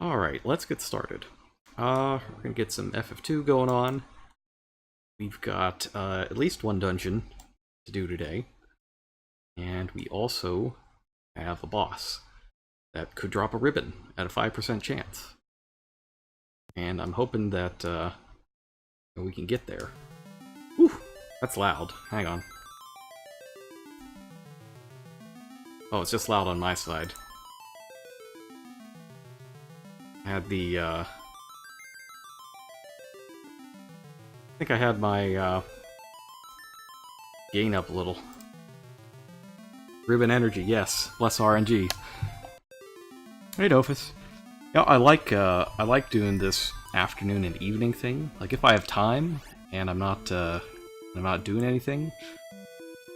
Alright, let's get started. We're gonna get some FF2 going on. We've got at least one dungeon to do today. And we also have a boss that could drop a ribbon at a 5% chance. And I'm hoping that we can get there. Whew, that's loud. Hang on. Oh, it's just loud on my side. I had the, I think I had my, gain up a little. Ribbon energy, yes. Bless RNG. Hey, Dofus. Yeah, I like doing this afternoon and evening thing. Like, if I have time, and I'm not doing anything,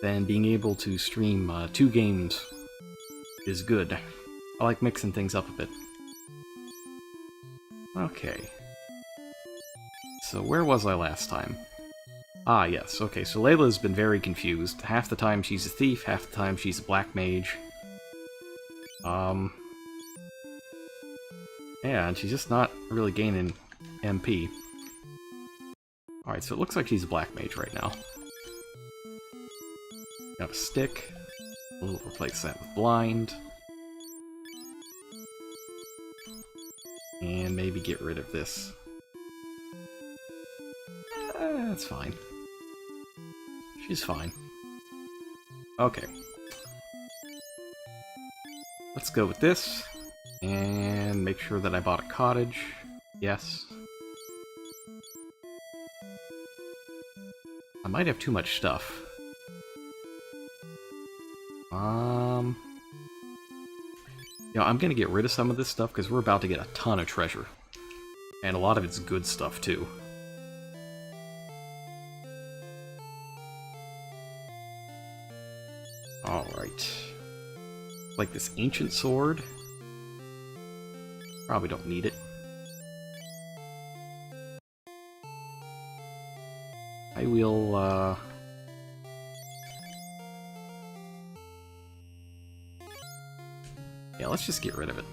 then being able to stream 2 games is good. I like mixing things up a bit. Okay. So where was I last time? Ah, yes. Okay, so Layla's been very confused. Half the time she's a thief, half the time she's a black mage. Yeah, and she's just not really gaining MP. Alright, so it looks like she's a black mage right now. Got a stick. We'll replace that with blind. And maybe get rid of this. That's fine. She's fine. Okay. Let's go with this. And make sure that I bought a cottage. Yes. I might have too much stuff. You know, I'm gonna get rid of some of this stuff because we're about to get a ton of treasure. And a lot of it's good stuff, too. Alright. Like this ancient sword. Probably don't need it. I will, yeah, let's just get rid of it.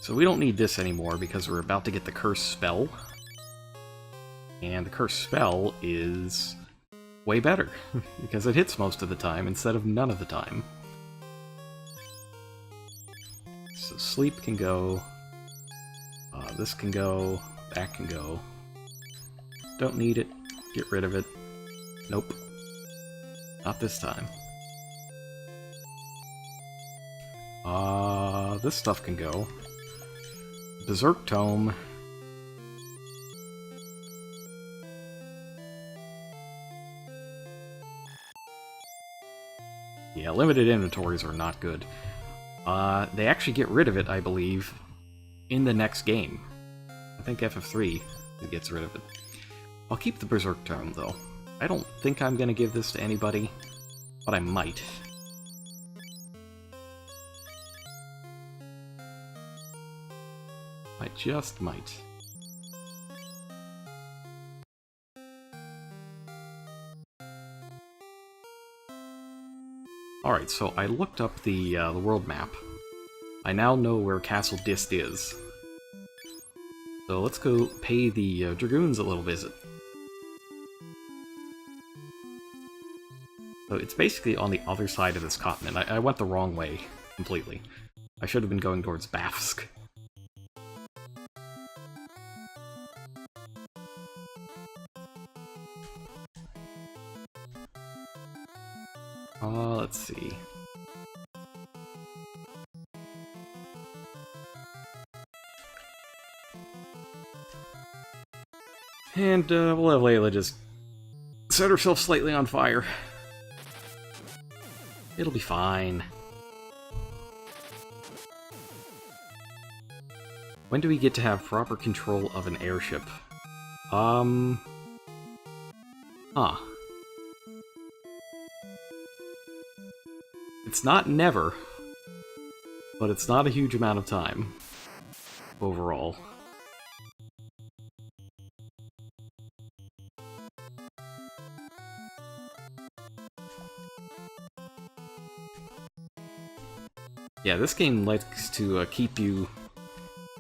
So we don't need this anymore because we're about to get the curse spell. And the curse spell is way better, because it hits most of the time instead of none of the time. So sleep can go, this can go, that can go. Don't need it, get rid of it. Nope. Not this time. This stuff can go. Berserk Tome. Yeah, limited inventories are not good. They actually get rid of it, I believe, in the next game. I think FF3 gets rid of it. I'll keep the Berserk Tome, though. I don't think I'm gonna give this to anybody, but I might. I just might. Alright, so I looked up the world map. I now know where Castle Dist is. So let's go pay the Dragoons a little visit. So it's basically on the other side of this continent. I went the wrong way completely. I should have been going towards Bafsk. Let's see. And we'll have Layla just set herself slightly on fire. It'll be fine. When do we get to have proper control of an airship? Huh. It's not never, but it's not a huge amount of time, overall. Yeah, this game likes to keep you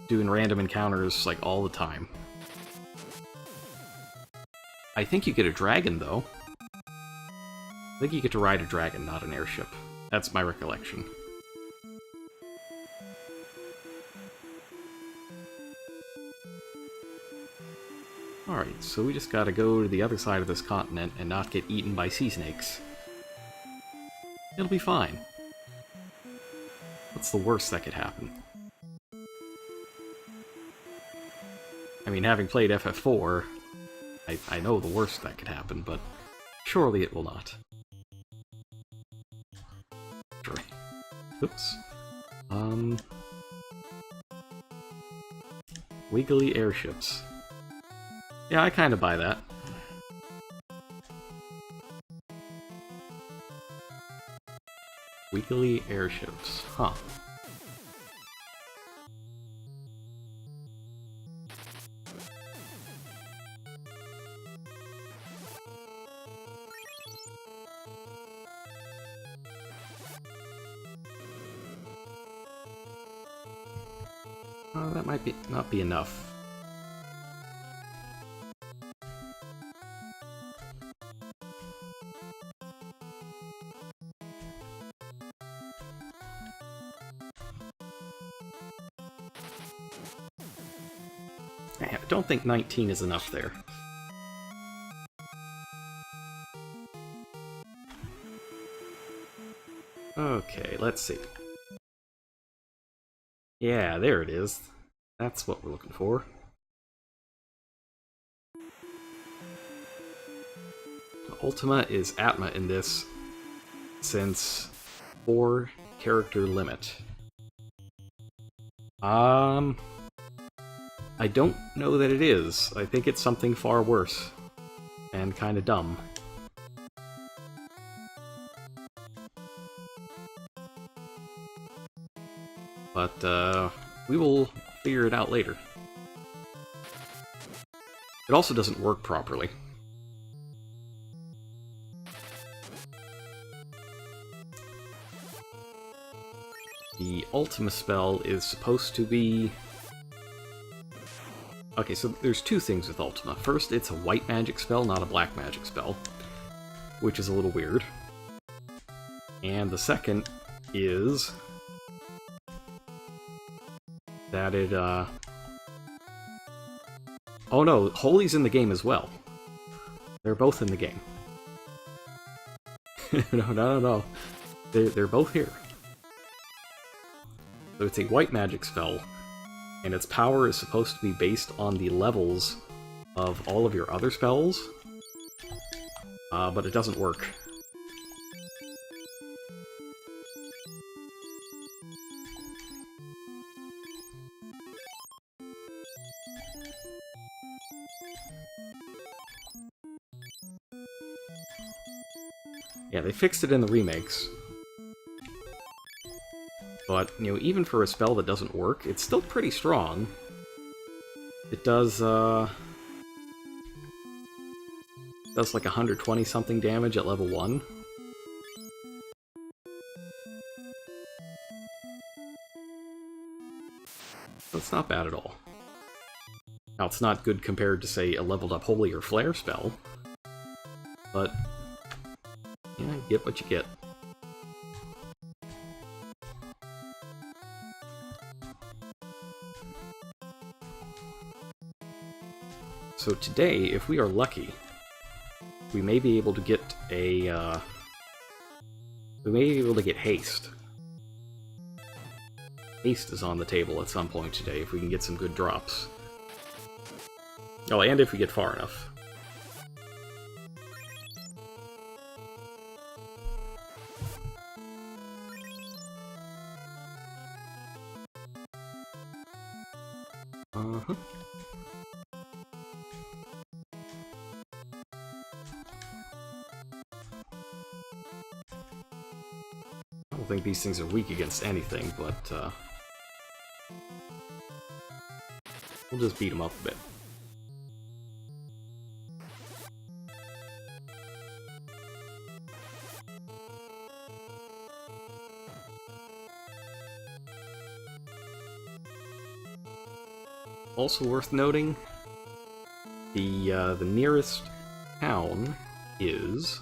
doing random encounters, like, all the time. I think you get a dragon, though. I think you get to ride a dragon, not an airship. That's my recollection. Alright, so we just gotta go to the other side of this continent and not get eaten by sea snakes. It'll be fine. What's the worst that could happen? I mean, having played FF4, I know the worst that could happen, but surely it will not. Oops. Wiggly airships. Yeah, I kinda buy that. Wiggly airships. Huh. That might not be enough. I don't think 19 is enough there. Okay, let's see. Yeah, there it is. That's what we're looking for. Ultima is Atma in this, since 4 character limit. I don't know that it is. I think it's something far worse. And kinda dumb. But, we will figure it out later. It also doesn't work properly. The Ultima spell is supposed to be... Okay, so there's 2 things with Ultima. First, it's a white magic spell, not a black magic spell, which is a little weird. And the second is that it, Oh no, Holy's in the game as well. They're both in the game. No. They're both here. So it's a white magic spell, and its power is supposed to be based on the levels of all of your other spells, but it doesn't work. Yeah, they fixed it in the remakes. But, you know, even for a spell that doesn't work, it's still pretty strong. It does like 120-something damage at level 1. So it's not bad at all. Now, it's not good compared to, say, a leveled-up Holy or Flare spell. But, yeah, you get what you get. So today, if we are lucky, we may be able to get a, we may be able to get haste. Haste is on the table at some point today, if we can get some good drops. Oh, and if we get far enough. Uh-huh. I don't think these things are weak against anything, but we'll just beat them up a bit. Also worth noting, the nearest town is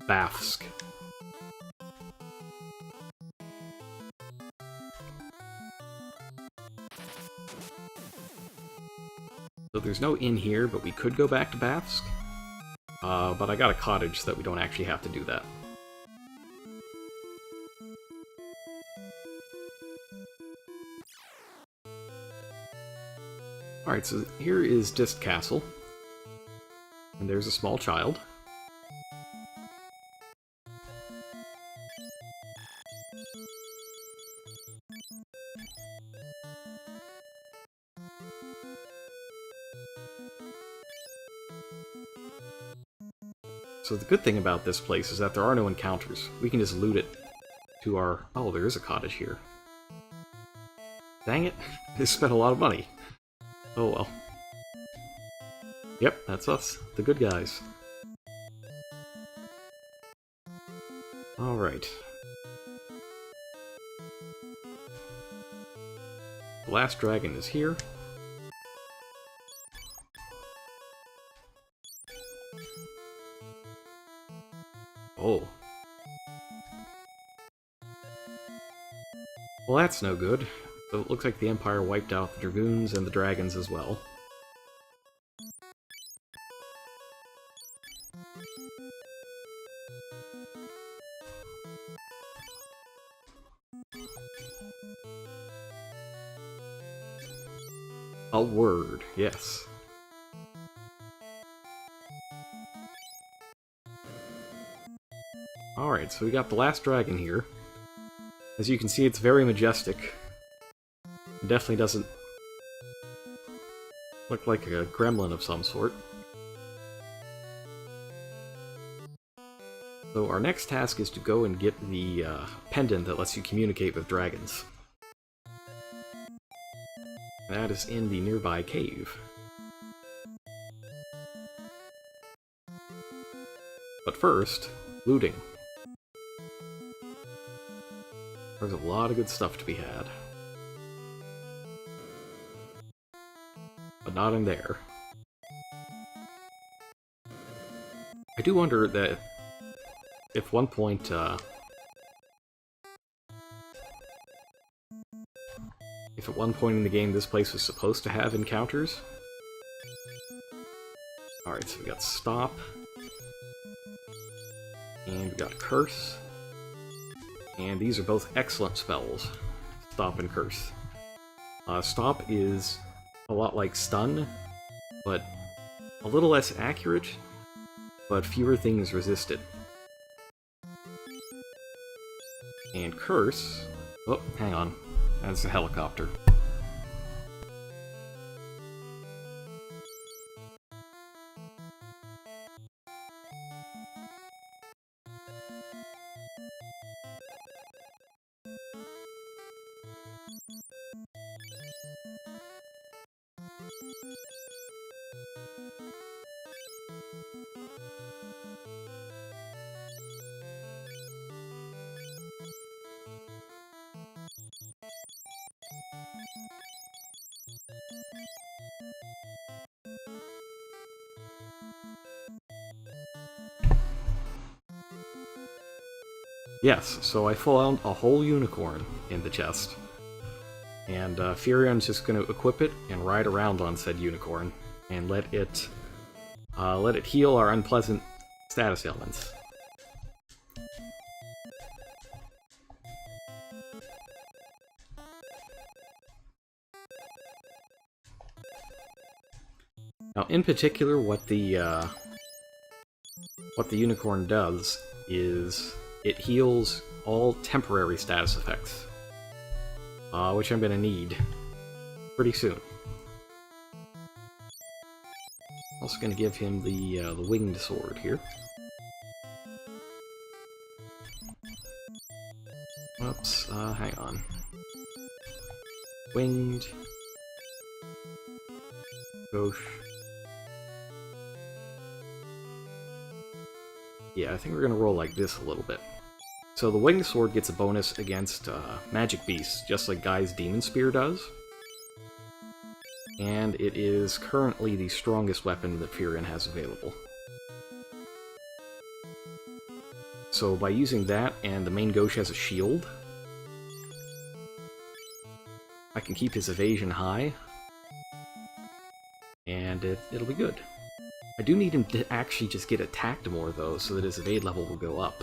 Bafsk. So there's no inn here, but we could go back to Bafsk. But I got a cottage so that we don't actually have to do that. Alright, so here is Dist Castle. And there's a small child. So the good thing about this place is that there are no encounters. We can just loot it to our... Oh, there is a cottage here. Dang it. They spent a lot of money. Oh well. Yep, that's us. The good guys. Alright. The last dragon is here. Oh. Well, that's no good. So it looks like the Empire wiped out the Dragoons and the dragons as well. A word, yes. Alright, so we got the last dragon here. As you can see, it's very majestic. It definitely doesn't look like a gremlin of some sort. So our next task is to go and get the pendant that lets you communicate with dragons. That is in the nearby cave. But first, looting. There's a lot of good stuff to be had. But not in there. I do wonder that if one point, if at one point in the game this place was supposed to have encounters. Alright, so we got Stop. And we got Curse. And these are both excellent spells. Stop and Curse. Stop is a lot like Stun, but a little less accurate, but fewer things resist it. And Curse... Oh, hang on. That's a helicopter. Yes, so I found a whole unicorn in the chest. And Furion's just going to equip it and ride around on said unicorn, and let it heal our unpleasant status ailments. Now, in particular, what the unicorn does is it heals all temporary status effects, which I'm gonna need pretty soon. Also gonna give him the winged sword here. Oops, hang on. Winged. Gauche. Yeah, I think we're gonna roll like this a little bit. So the Winged Sword gets a bonus against magic beasts, just like Guy's Demon Spear does. and it is currently the strongest weapon that Furion has available. So by using that, and the main Gauche has a shield, I can keep his evasion high, and it'll be good. I do need him to actually just get attacked more, though, so that his evade level will go up.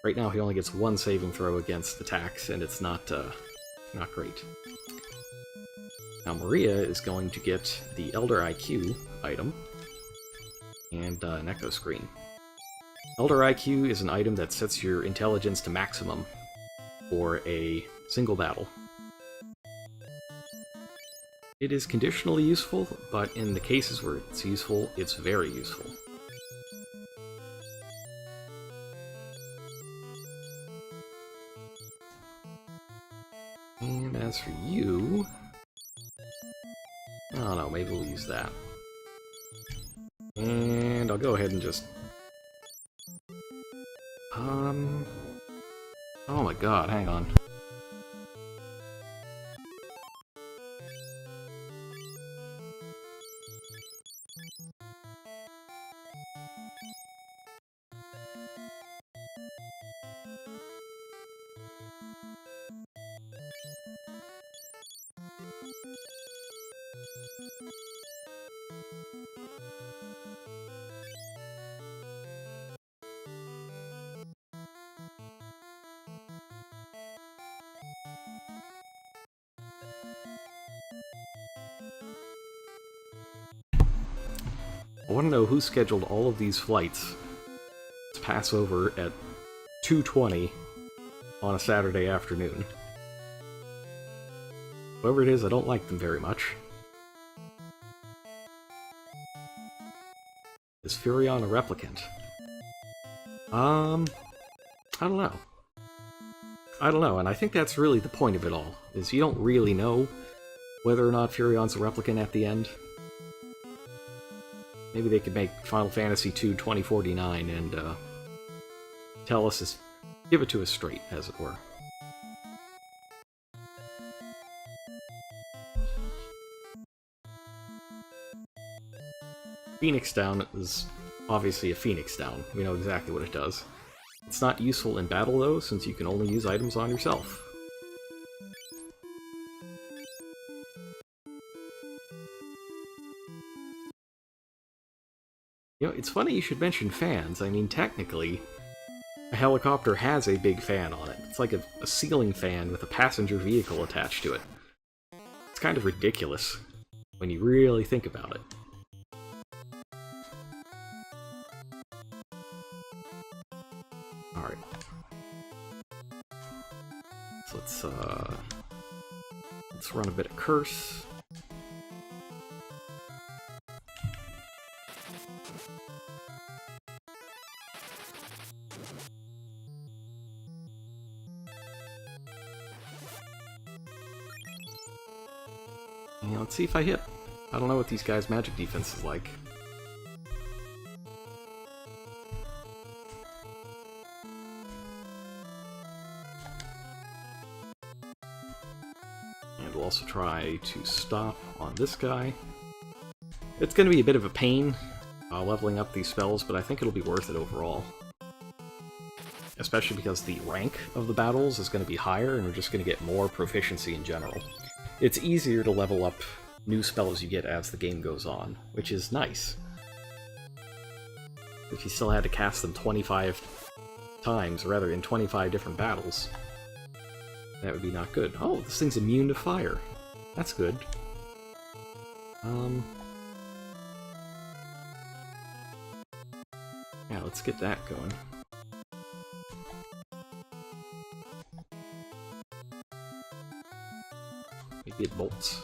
Right now he only gets one saving throw against attacks, and it's not great. Now Maria is going to get the Elder IQ item, and an Echo Screen. Elder IQ is an item that sets your intelligence to maximum for a single battle. It is conditionally useful, but in the cases where it's useful, it's very useful. And as for you... I don't know, maybe we'll use that. And I'll go ahead and just... Oh my god, hang on. I want to know who scheduled all of these flights to pass over at 2:20 on a Saturday afternoon. Whoever it is, I don't like them very much. Is Furion a replicant? I don't know. I don't know, and I think that's really the point of it all, is you don't really know whether or not Furion's a replicant at the end. Maybe they could make Final Fantasy II 2049 and tell us, give it to us straight, as it were. Phoenix Down is obviously a Phoenix Down. We know exactly what it does. It's not useful in battle, though, since you can only use items on yourself. You know, it's funny you should mention fans. I mean, technically, a helicopter has a big fan on it. It's like a ceiling fan with a passenger vehicle attached to it. It's kind of ridiculous when you really think about it. Alright. So let's run a bit of Curse. Yeah, let's see if I hit. I don't know what these guys' magic defense is like. And we'll also try to stop on this guy. It's going to be a bit of a pain leveling up these spells, but I think it'll be worth it overall. Especially because the rank of the battles is going to be higher, and we're just going to get more proficiency in general. It's easier to level up new spells you get as the game goes on, which is nice. If you still had to cast them 25 times, or rather in 25 different battles, that would be not good. Oh, this thing's immune to fire. That's good. Yeah, let's get that going. Maybe it bolts.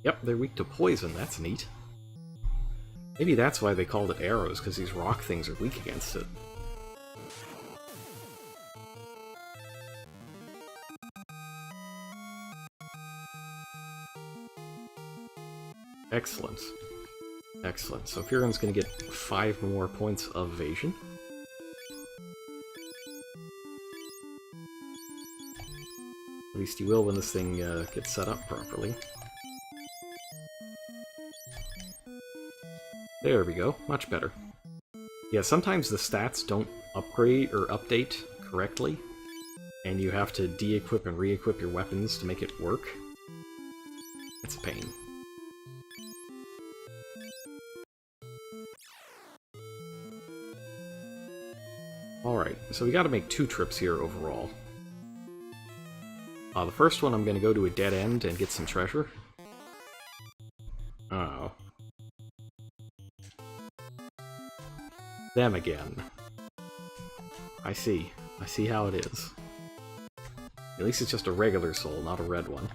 Yep, they're weak to poison, that's neat. Maybe that's why they called it arrows, because these rock things are weak against it. Excellent. Excellent. So Furion's going to get 5 more points of evasion. least you will when this thing gets set up properly. There we go, much better. Yeah, sometimes the stats don't upgrade or update correctly, and you have to de-equip and re-equip your weapons to make it work. It's a pain. Alright, so we gotta make 2 trips here overall. The first one I'm gonna go to a dead end and get some treasure. Oh. Them again. I see. I see how it is. At least it's just a regular soul, not a red one.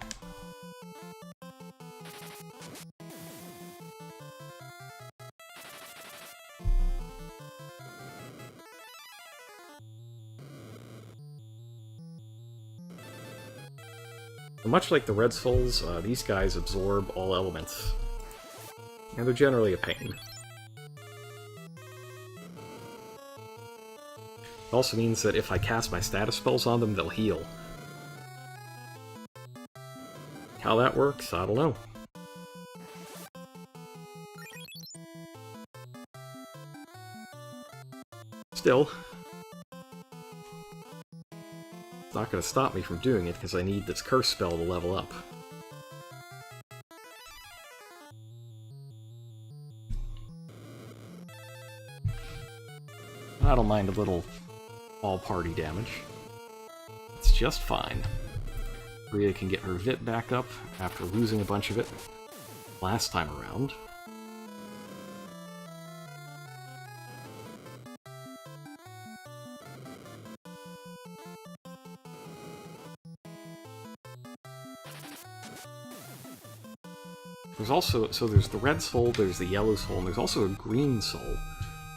Much like the red souls, these guys absorb all elements. And they're generally a pain. It also means that if I cast my status spells on them, they'll heal. How that works, I don't know. Still, it's not going to stop me from doing it because I need this curse spell to level up. I don't mind a little all-party damage. It's just fine. Rhea can get her Vit back up after losing a bunch of it last time around. There's also, so there's the red soul, there's the yellow soul, and there's also a green soul.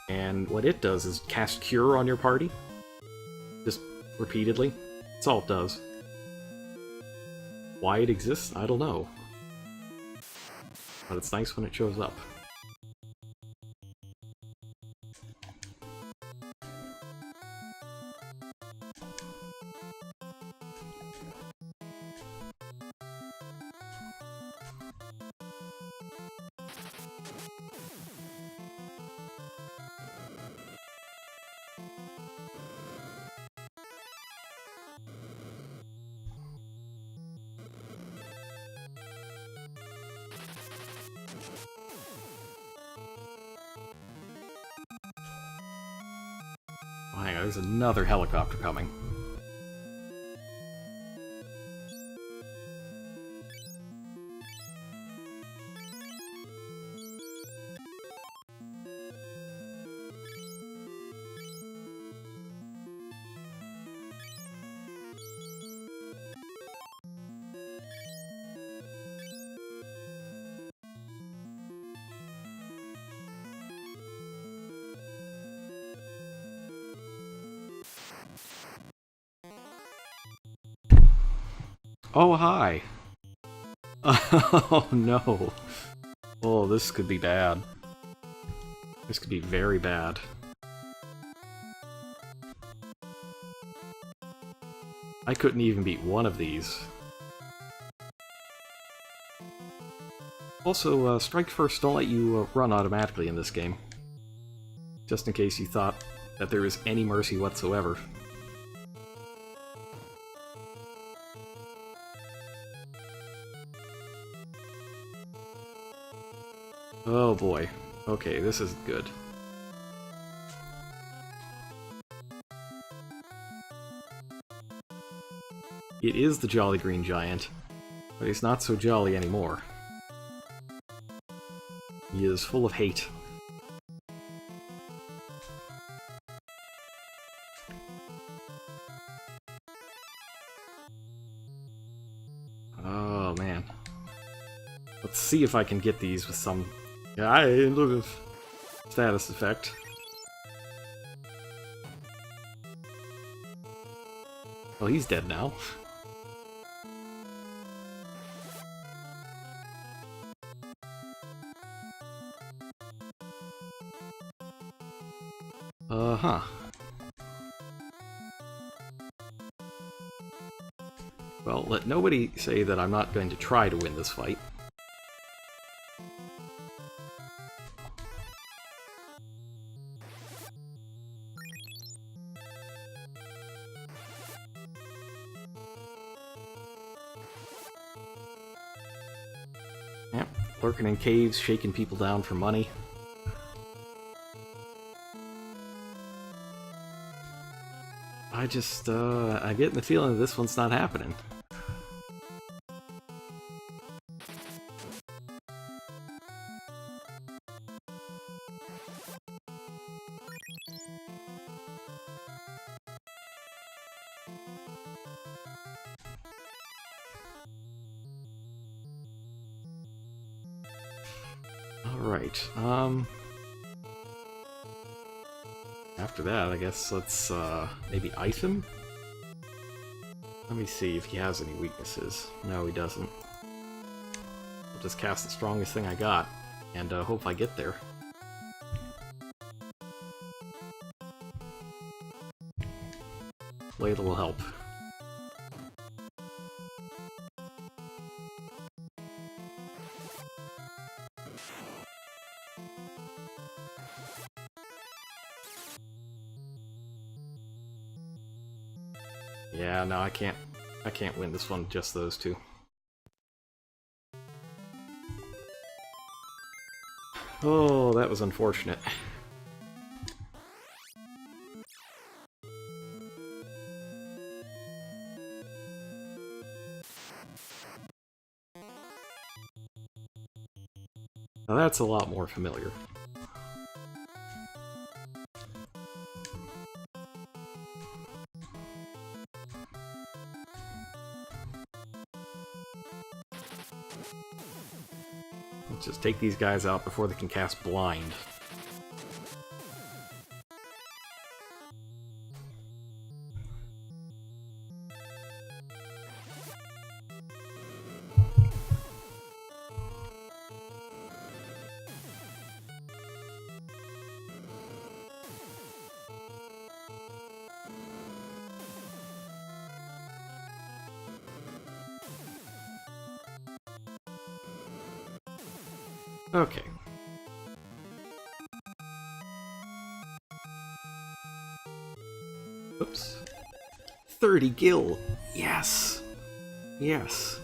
And what it does is cast Cure on your party. Just repeatedly. That's all it does. Why it exists, I don't know. But it's nice when it shows up. Oh, hang on, there's another helicopter coming. Oh, hi! Oh, no. Oh, this could be bad. This could be very bad. I couldn't even beat one of these. Also, Strike First don't let you run automatically in this game. Just in case you thought that there was any mercy whatsoever. Oh boy. Okay, this isn't good. It is the Jolly Green Giant, but he's not so jolly anymore. He is full of hate. Oh man. Let's see if I can get these with some kind of status effect. Well, he's dead now. Uh-huh. Well, let nobody say that I'm not going to try to win this fight. Yep, lurking in caves, shaking people down for money. I'm getting the feeling that this one's not happening. Alright, after that, I guess let's, maybe ice him? Let me see if he has any weaknesses. No, he doesn't. I'll just cast the strongest thing I got, and hope I get there. Layla will help. Yeah, no, I can't win this one with just those two. Oh, that was unfortunate. Now that's a lot more familiar. Let's just take these guys out before they can cast Blind. Okay. Oops. 30 gil! Yes! Yes!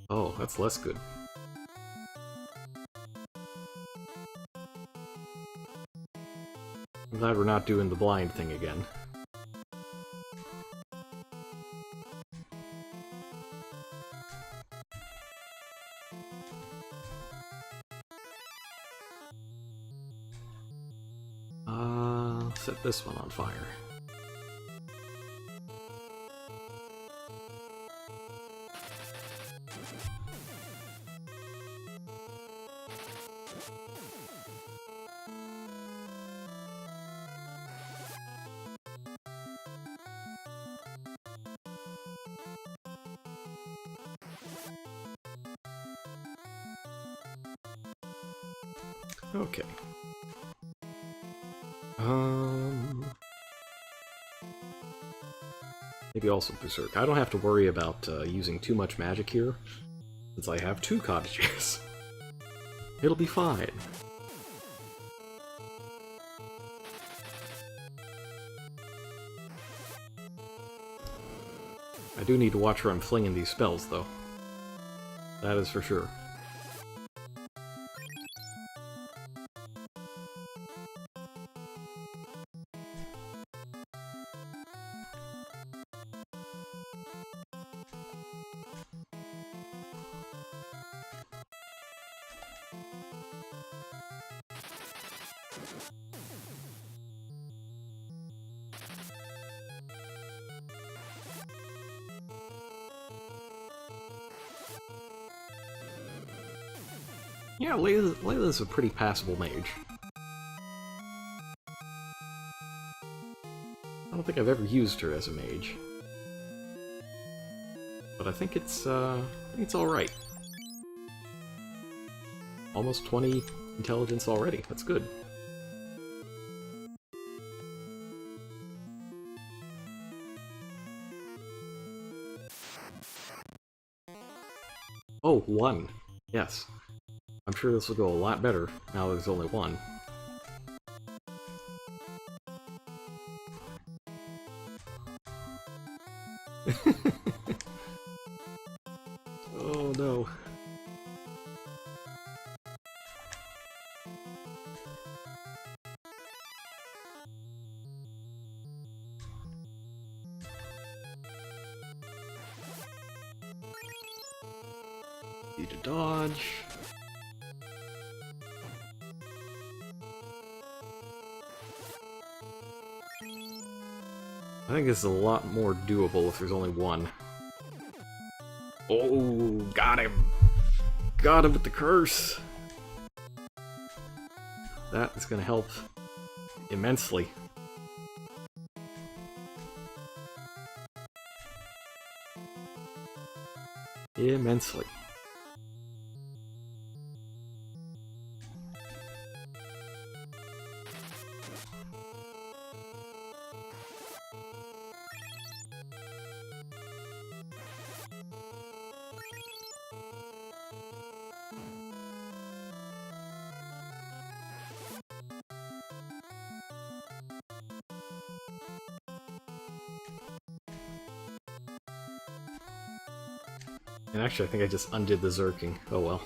Oh, that's less good. I'm glad we're not doing the blind thing again. Set this one on fire. Okay. Maybe also Berserk. I don't have to worry about using too much magic here, since I have 2 cottages. It'll be fine. I do need to watch where I'm flinging these spells, though. That is for sure. Yeah, Layla's a pretty passable mage. I don't think I've ever used her as a mage. But I think it's alright. Almost 20 intelligence already, that's good. Oh, one. Yes. I'm sure this will go a lot better now that there's only one. Oh no. Need to dodge. I think this is a lot more doable if there's only one. Oh, got him! Got him with the curse! That is going to help immensely. Immensely. And actually, I think I just undid the Zerking. Oh well.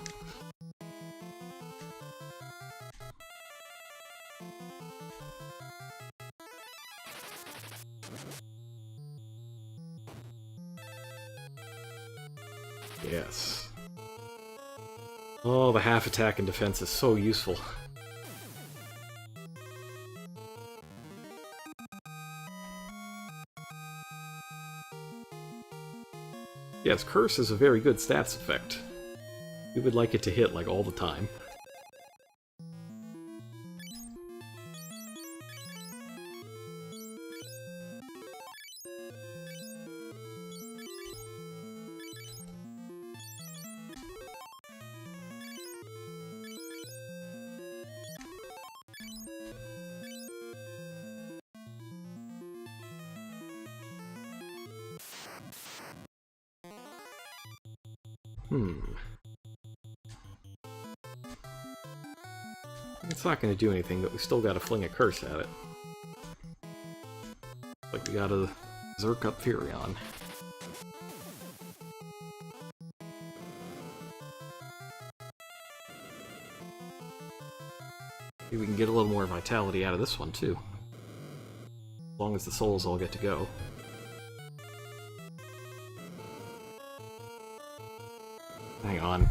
Yes. Oh, the half attack and defense is so useful. Yes, Curse is a very good stats effect. We would like it to hit, like, all the time. It's not going to do anything, but we still got to fling a curse at it. Like we got to Zerk up Furion. Maybe we can get a little more vitality out of this one too. As long as the souls all get to go. Hang on.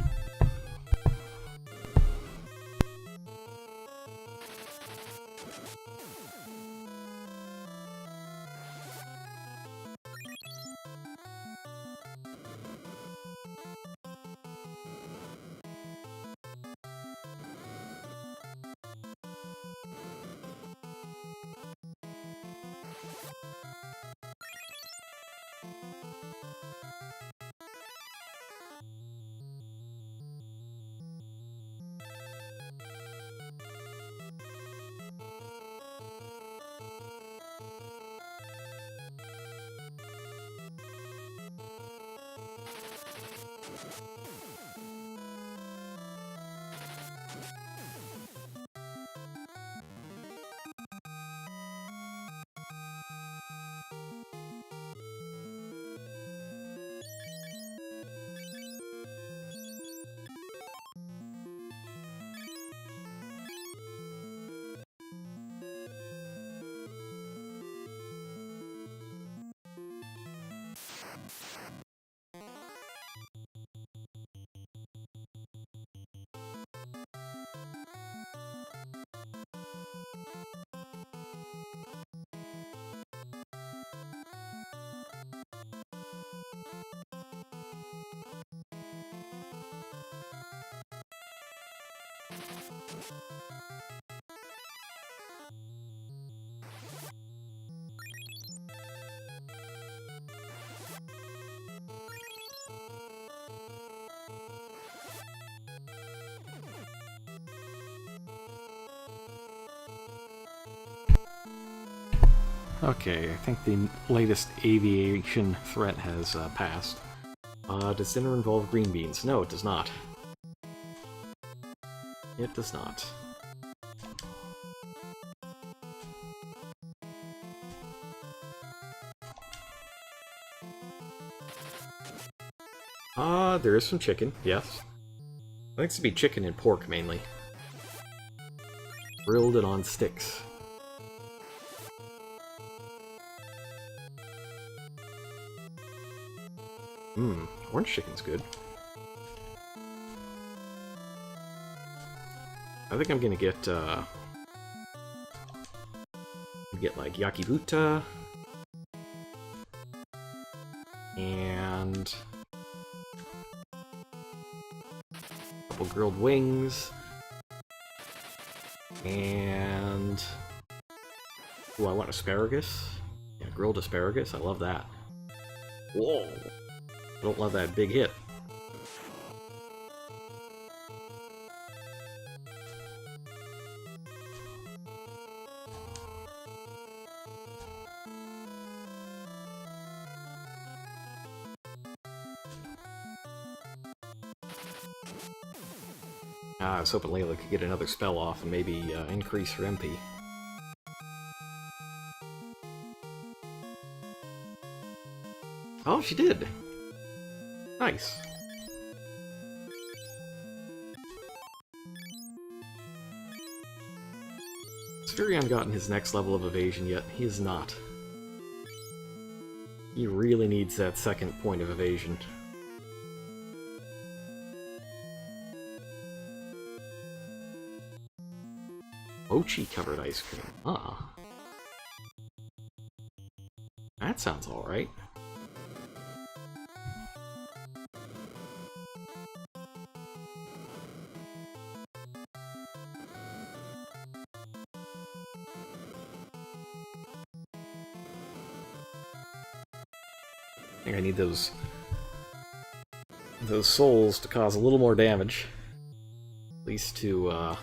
Okay, I think the latest aviation threat has passed. Does dinner involve green beans? No, it does not. It does not. There is some chicken, yes. I think it's to be chicken and pork, mainly. Grilled and on sticks. Orange chicken's good. I think I'm gonna get like yakibuta and a couple grilled wings and I want asparagus. Yeah, grilled asparagus. I love that. Whoa! I don't love that big hit. I was hoping Layla could get another spell off and maybe increase her MP. Oh, she did! Nice. Sphurion gotten his next level of evasion yet. He is not. He really needs that second point of evasion. Mochi-covered ice cream. Ah. That sounds alright. I think I need those souls to cause a little more damage. At least to,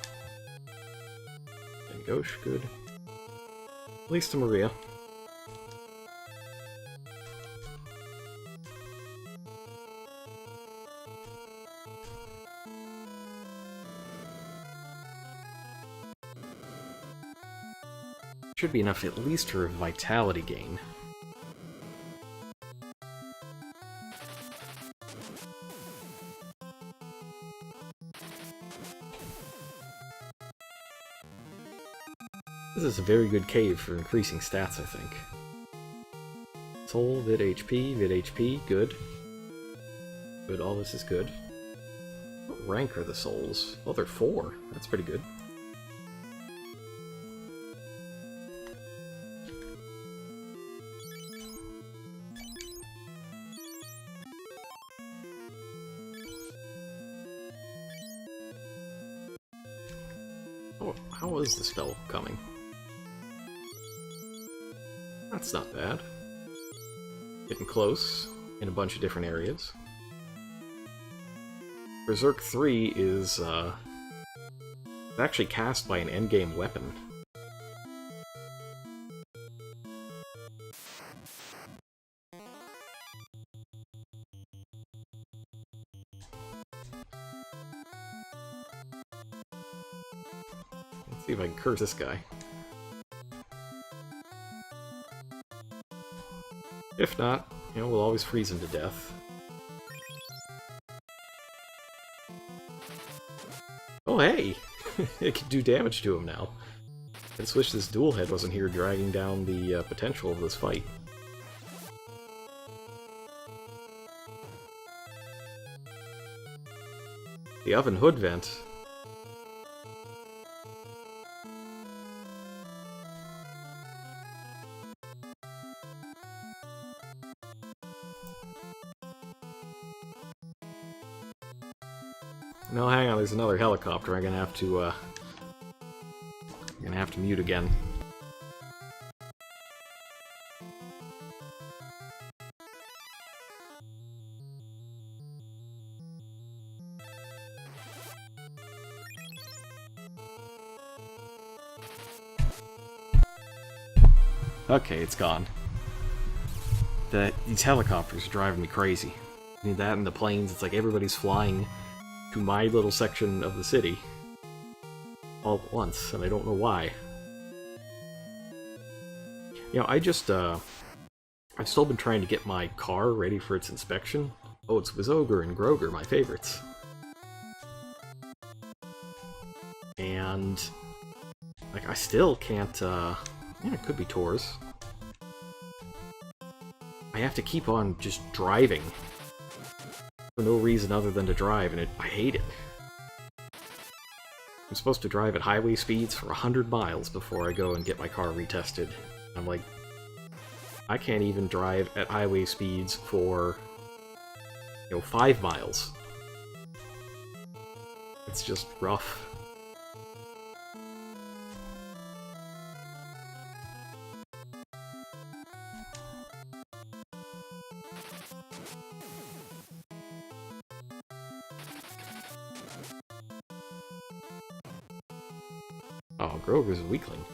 Gosh, good. At least to Maria. Should be enough at least for vitality gain. This is a very good cave for increasing stats, I think. Soul, vid HP, good. Good, all this is good. What rank are the souls? Oh, they're 4. That's pretty good. Oh, how is the spell coming? That's not bad. Getting close in a bunch of different areas. Berserk 3 is actually cast by an endgame weapon. Let's see if I can curse this guy. If not, you know, we'll always freeze him to death. Oh, hey! It can do damage to him now. I just wish this dual head wasn't here dragging down the potential of this fight. The oven hood vent. No, hang on, there's another helicopter. I'm gonna have to mute again. Okay, it's gone. These helicopters are driving me crazy. Between that and the planes, it's like everybody's flying to my little section of the city all at once, and I don't know why. You know, I've still been trying to get my car ready for its inspection. Oh, it's Wizogre and Groger, my favorites. And, like, I still can't, yeah, it could be Tours. I have to keep on just driving for no reason other than to drive, and I hate it. I'm supposed to drive at highway speeds for 100 miles before I go and get my car retested. I'm like, I can't even drive at highway speeds for, 5 miles. It's just rough. Oh, Grover's a weakling.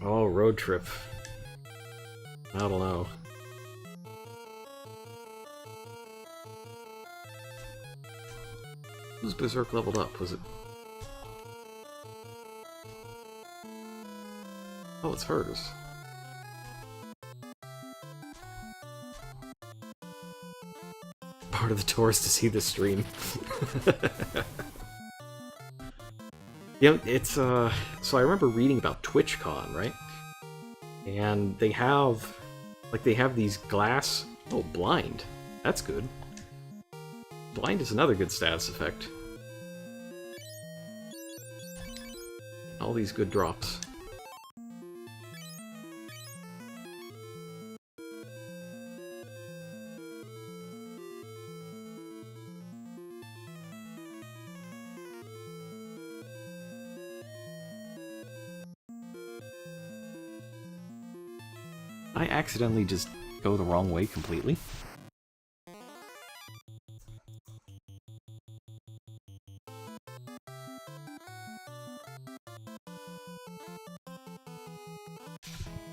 Oh, road trip. I don't know. Who's Berserk leveled up? Was it... Oh, it's hers. Part of the tour is to see the stream. Yeah, it's, so I remember reading about TwitchCon, right? And they have, these glass... Oh, blind. That's good. Blind is another good status effect. All these good drops. I accidentally just go the wrong way completely.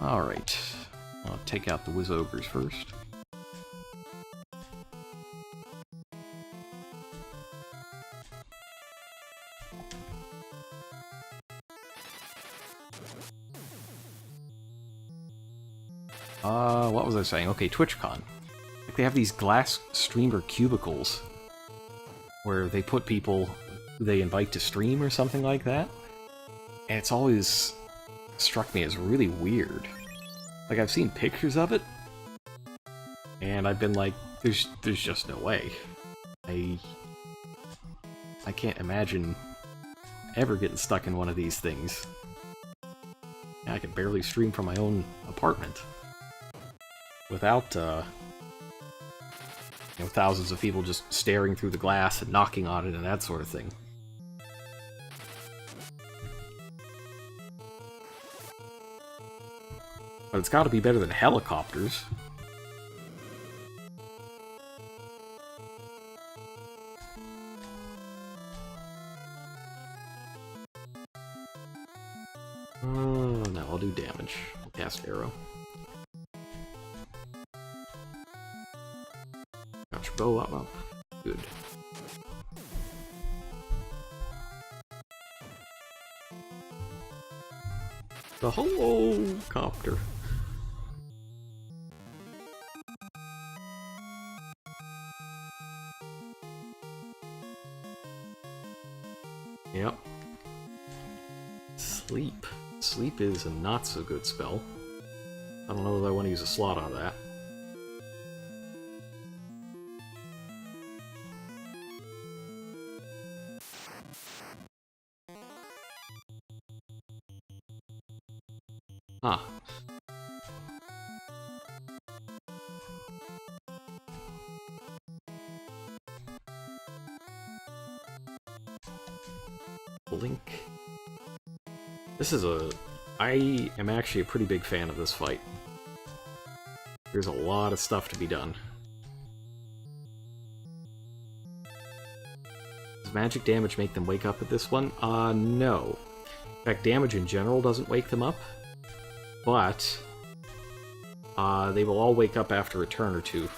Alright, I'll take out the Wizogres first. What was I saying? Okay, TwitchCon. Like, they have these glass streamer cubicles where they put people who they invite to stream or something like that. And it's always struck me as really weird. Like, I've seen pictures of it, and I've been like, there's just no way. I can't imagine ever getting stuck in one of these things. I can barely stream from my own apartment without, thousands of people just staring through the glass and knocking on it and that sort of thing. But it's got to be better than helicopters. No, I'll do damage. I'll cast arrow. Got your bow up. Good. The helicopter. Yep. Sleep. Sleep is a not so good spell. I don't know if I want to use a slot on that. Huh. Blink. This is I am actually a pretty big fan of this fight. There's a lot of stuff to be done. Does magic damage make them wake up at this one? No. In fact, damage in general doesn't wake them up, but they will all wake up after a turn or two.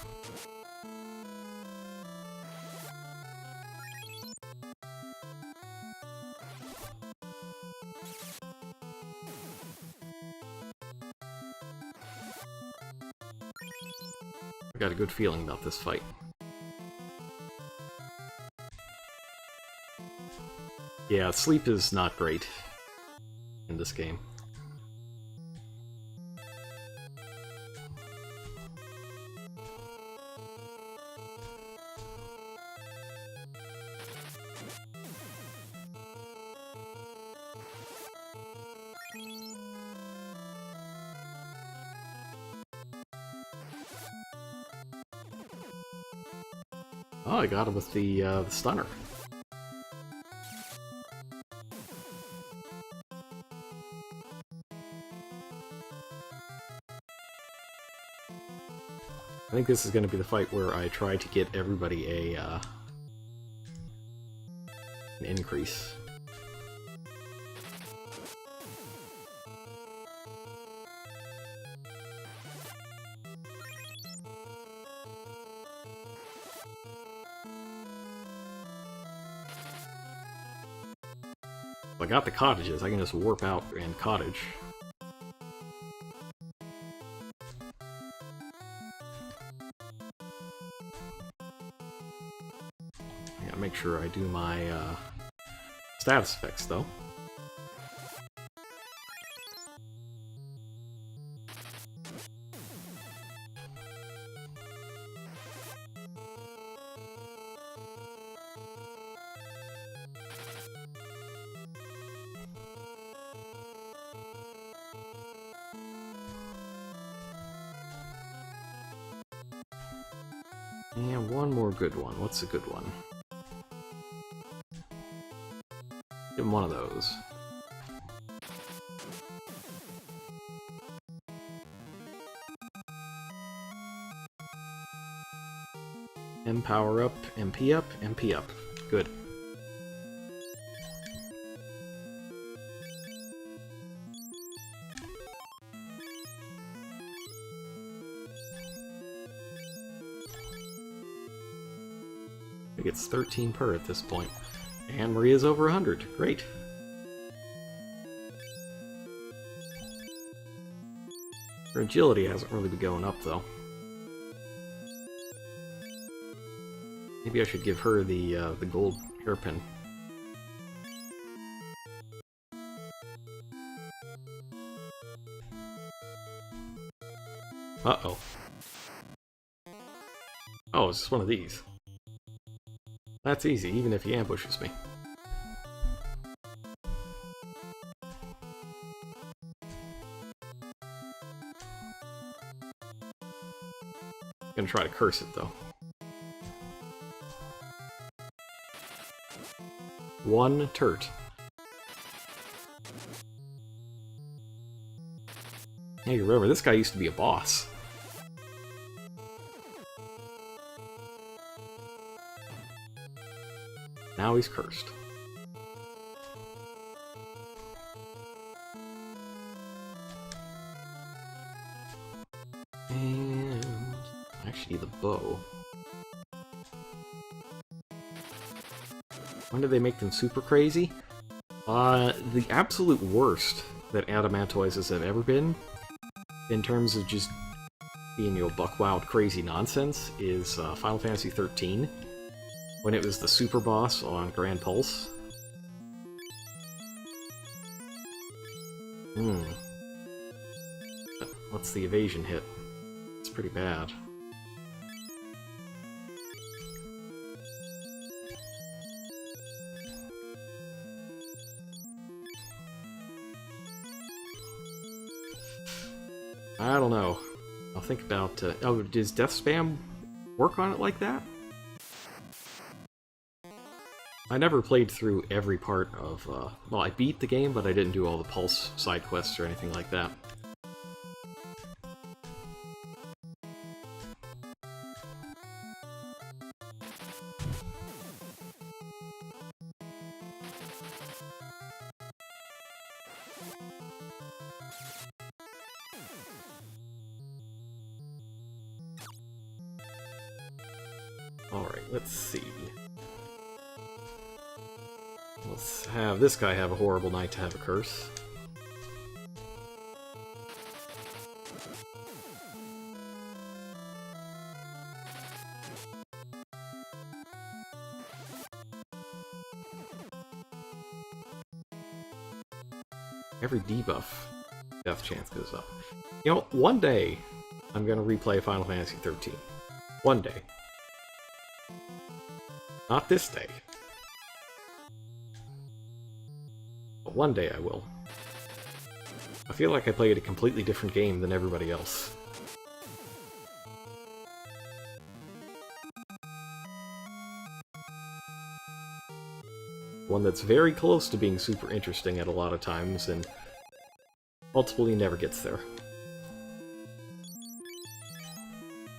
I got a good feeling about this fight. Yeah, sleep is not great in this game. Oh, I got him with the stunner. I think this is going to be the fight where I try to get everybody an increase. If I got the cottages, I can just warp out and cottage. I gotta make sure I do my status effects, though. And one more good one. What's a good one? Give him one of those. M power up, MP up, MP up. Good. I think it's 13 per at this point. And Maria's over 100. Great. Her agility hasn't really been going up, though. Maybe I should give her the gold hairpin. Uh-oh. Oh, it's just one of these. That's easy, even if he ambushes me. I'm gonna try to curse it, though. One turt. Hey, remember, this guy used to be a boss. Now he's cursed. And actually the bow. When did they make them super crazy? The absolute worst that Adamantoises have ever been, in terms of just being, you know, buck-wild crazy nonsense, is Final Fantasy XIII, when it was the super boss on Grand Pulse. What's the evasion hit? It's pretty bad. I don't know. I'll think about... oh, does Death Spam work on it like that? I never played through every part of... well, I beat the game, but I didn't do all the Pulse side quests or anything like that. Alright, let's see. Let's have this guy have a horrible night to have a curse. Every debuff, death chance goes up. You know, one day I'm gonna replay Final Fantasy 13. One day. Not this day. But one day I will. I feel like I played a completely different game than everybody else. One that's very close to being super interesting at a lot of times, and ultimately never gets there.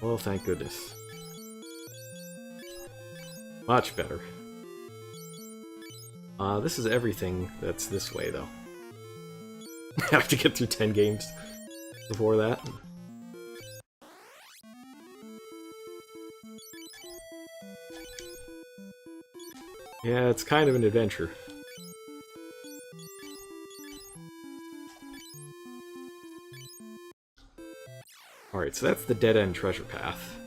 Well, thank goodness. Much better. This is everything that's this way, though. I have to get through 10 games before that. Yeah, it's kind of an adventure. Alright, so that's the dead-end treasure path.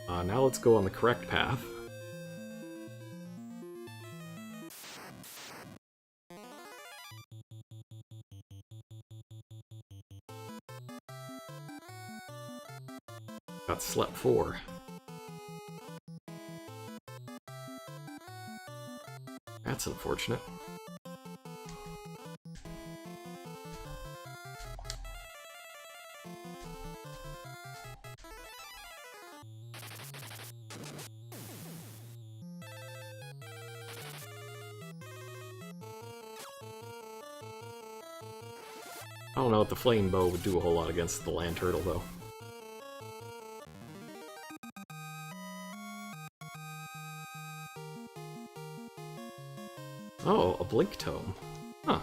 Now let's go on the correct path. Got slept 4. That's unfortunate. I don't know if the flame bow would do a whole lot against the land turtle, though. Oh, a blink tome. Huh.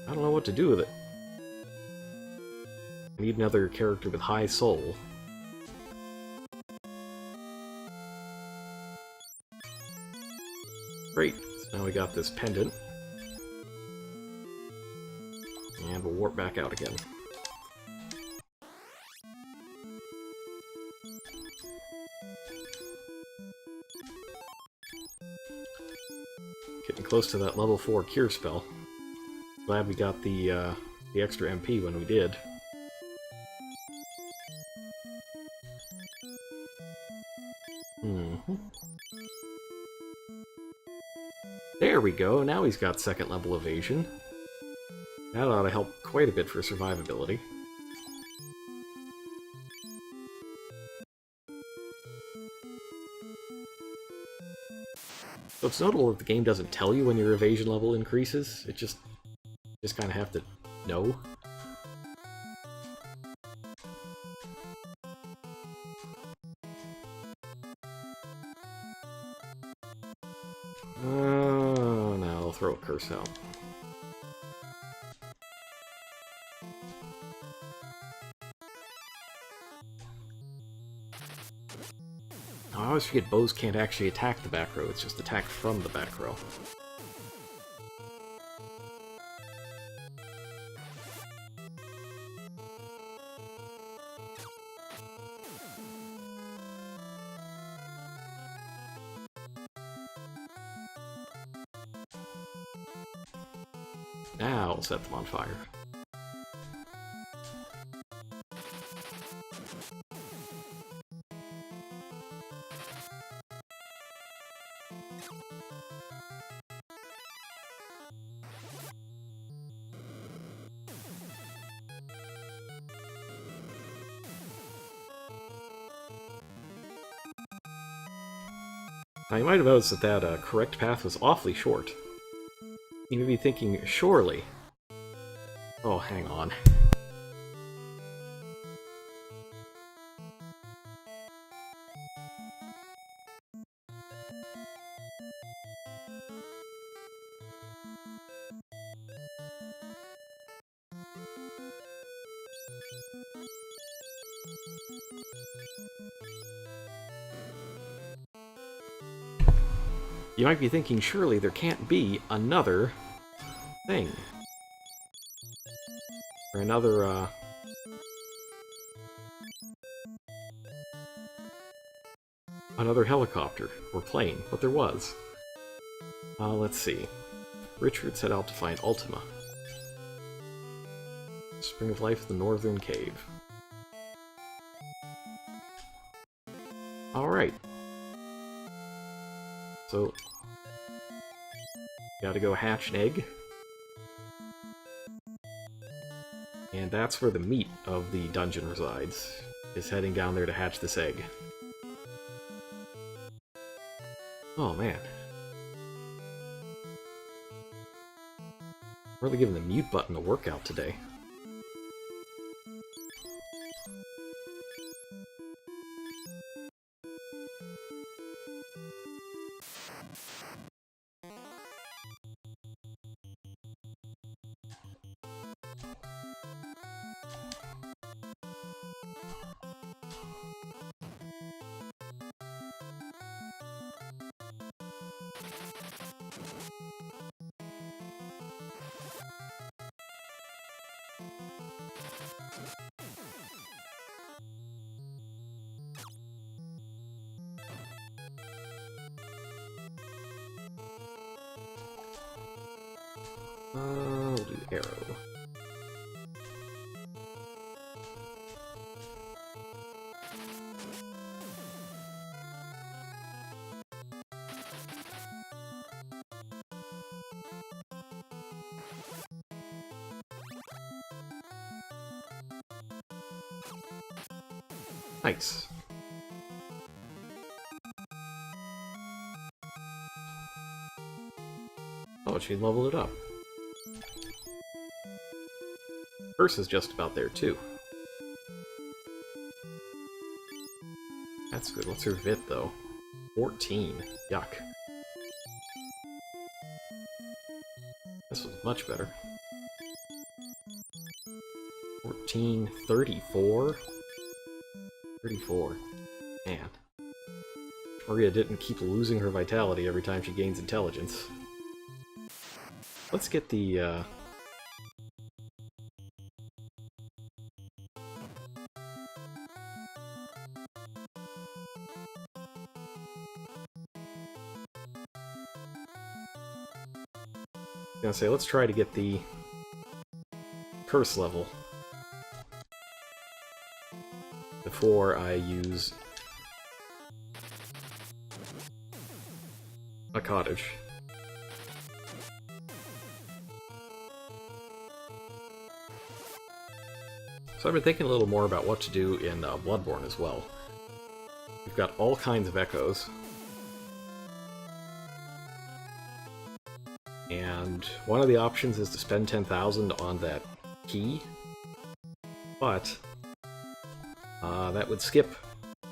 I don't know what to do with it. I need another character with high soul. Great, so now we got this pendant. And we'll warp back out again. Getting close to that level 4 cure spell. Glad we got the extra MP when we did. There we go, now he's got second level evasion. That ought to help quite a bit for survivability. So it's notable that the game doesn't tell you when your evasion level increases, it just kind of have to know. Oh, now I'll throw a curse out. I always forget bows can't actually attack the back row, it's just attack from the back row. Now I'll set them on fire. Now, you might have noticed that correct path was awfully short. You may be thinking, surely... Oh, hang on. You might be thinking, surely there can't be another thing. Or another, another helicopter or plane, but there was. Let's see. Richard set out to find Ultima. Spring of Life in the Northern Cave. Alright. So, gotta go hatch an egg. And that's where the meat of the dungeon resides, is heading down there to hatch this egg. Oh man. Really giving the mute button a workout today. We'll do arrow. Nice. Oh, she leveled it up. Curse is just about there, too. That's good. What's her VIT, though? 14. Yuck. This was much better. 14, 34? 34. Man. Maria didn't keep losing her vitality every time she gains intelligence. Let's get the, gonna say, let's try to get the curse level before I use a cottage. So I've been thinking a little more about what to do in Bloodborne as well. We've got all kinds of echoes. And one of the options is to spend 10,000 on that key, but that would skip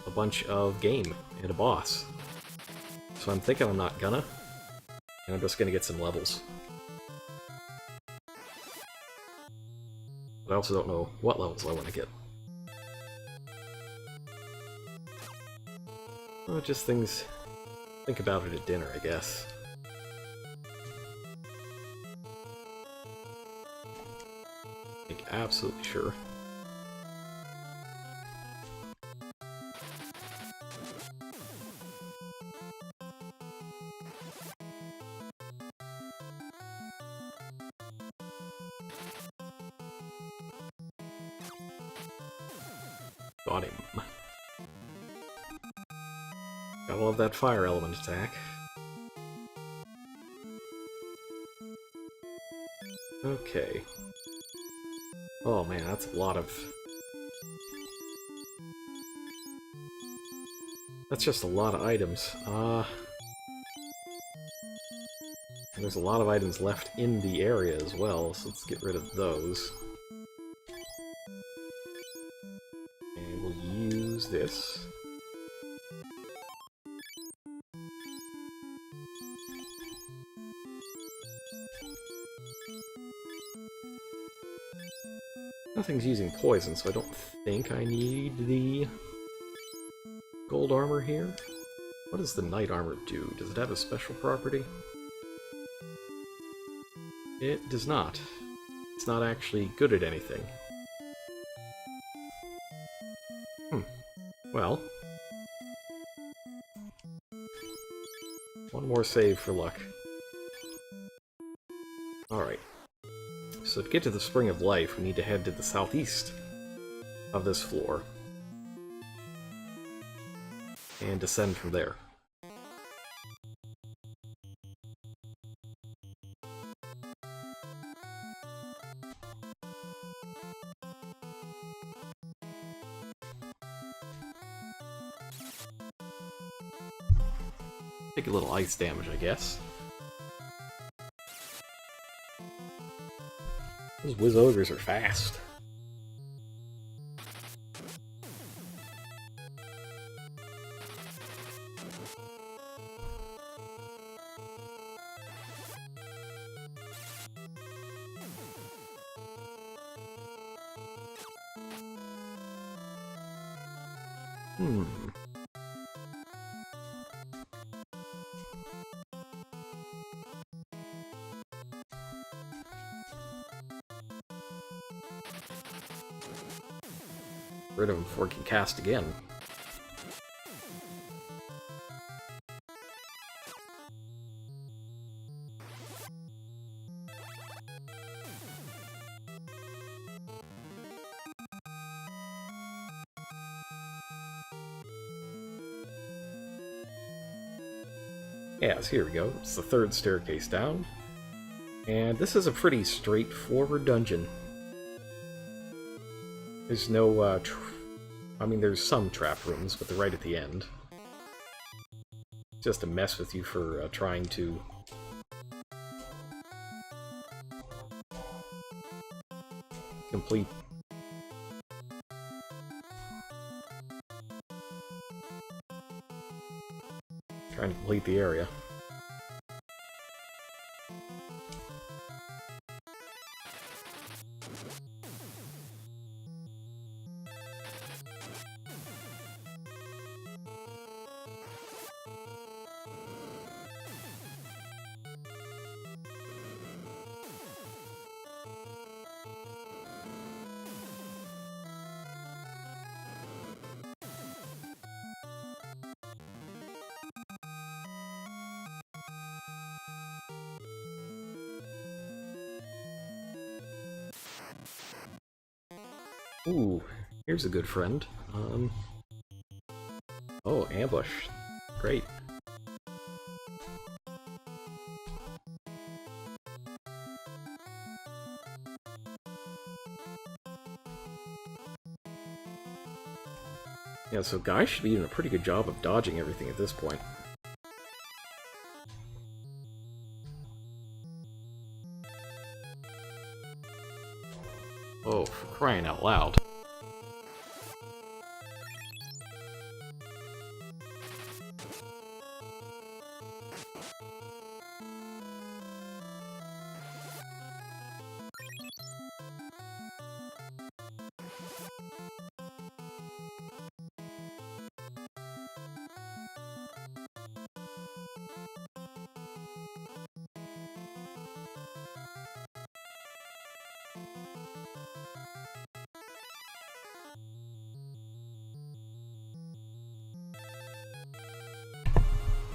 a bunch of game and a boss. So I'm thinking I'm not gonna, and I'm just gonna get some levels. But I also don't know what levels I want to get. Well, just things... think about it at dinner, I guess. Make absolutely sure. Got him. Gotta love that fire element attack. Okay. Oh man, that's a lot of... that's just a lot of items. There's a lot of items left in the area as well, so let's get rid of those. And we'll use this. Nothing's using poison, so I don't think I need the gold armor here. What does the knight armor do? Does it have a special property? It does not. It's not actually good at anything. Well. One more save for luck. Alright. So to get to the Spring of Life, we need to head to the southeast of this floor. And descend from there. Take a little ice damage, I guess. Those Wiz Ogres are fast. Rid of him before he can cast again. Yes, here we go. It's the third staircase down. And this is a pretty straightforward dungeon. There's no, I mean, there's some trap rooms, but they're right at the end. Just to mess with you for trying to complete. Trying to complete the area. Ooh, here's a good friend. Oh, ambush. Great. Yeah, so Guy should be doing a pretty good job of dodging everything at this point. Oh, for crying out loud.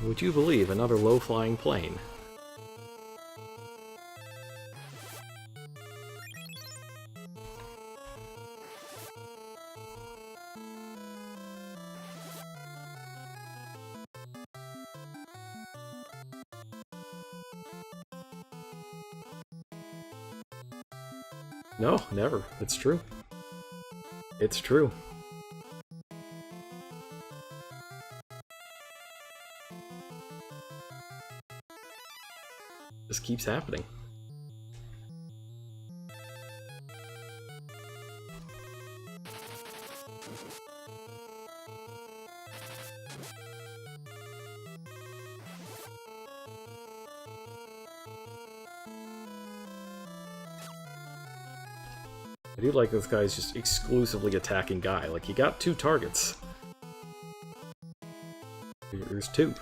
Would you believe another low-flying plane? No, never. It's true. It's true. This keeps happening. I do like this guy's just exclusively attacking guy. Like, he got 2 targets. There's 2.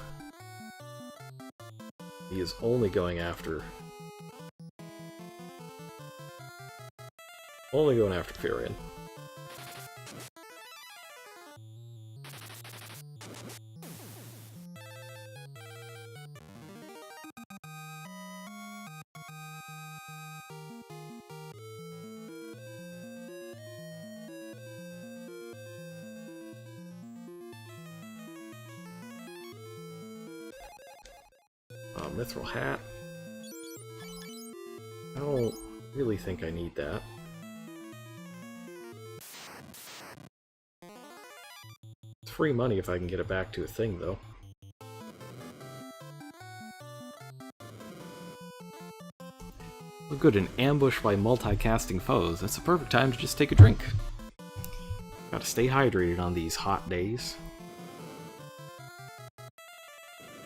He is only going after... Only going after Furion. Mithril Hat. I don't really think I need that. It's free money if I can get it back to a thing, though. Oh good, an ambush by multicasting foes. That's the perfect time to just take a drink. Gotta stay hydrated on these hot days.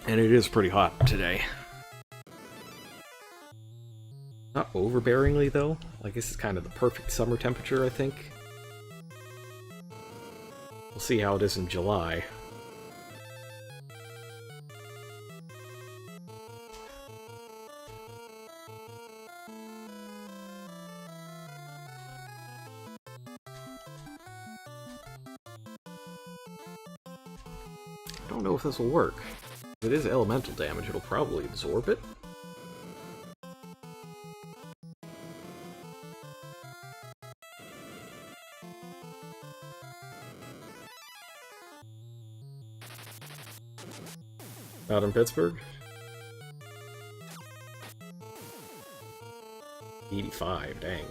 And it is pretty hot today. Not overbearingly, though. Like, this is kind of the perfect summer temperature, I think. We'll see how it is in July. I don't know if this will work. If it is elemental damage, it'll probably absorb it. Out in Pittsburgh? 85, dang.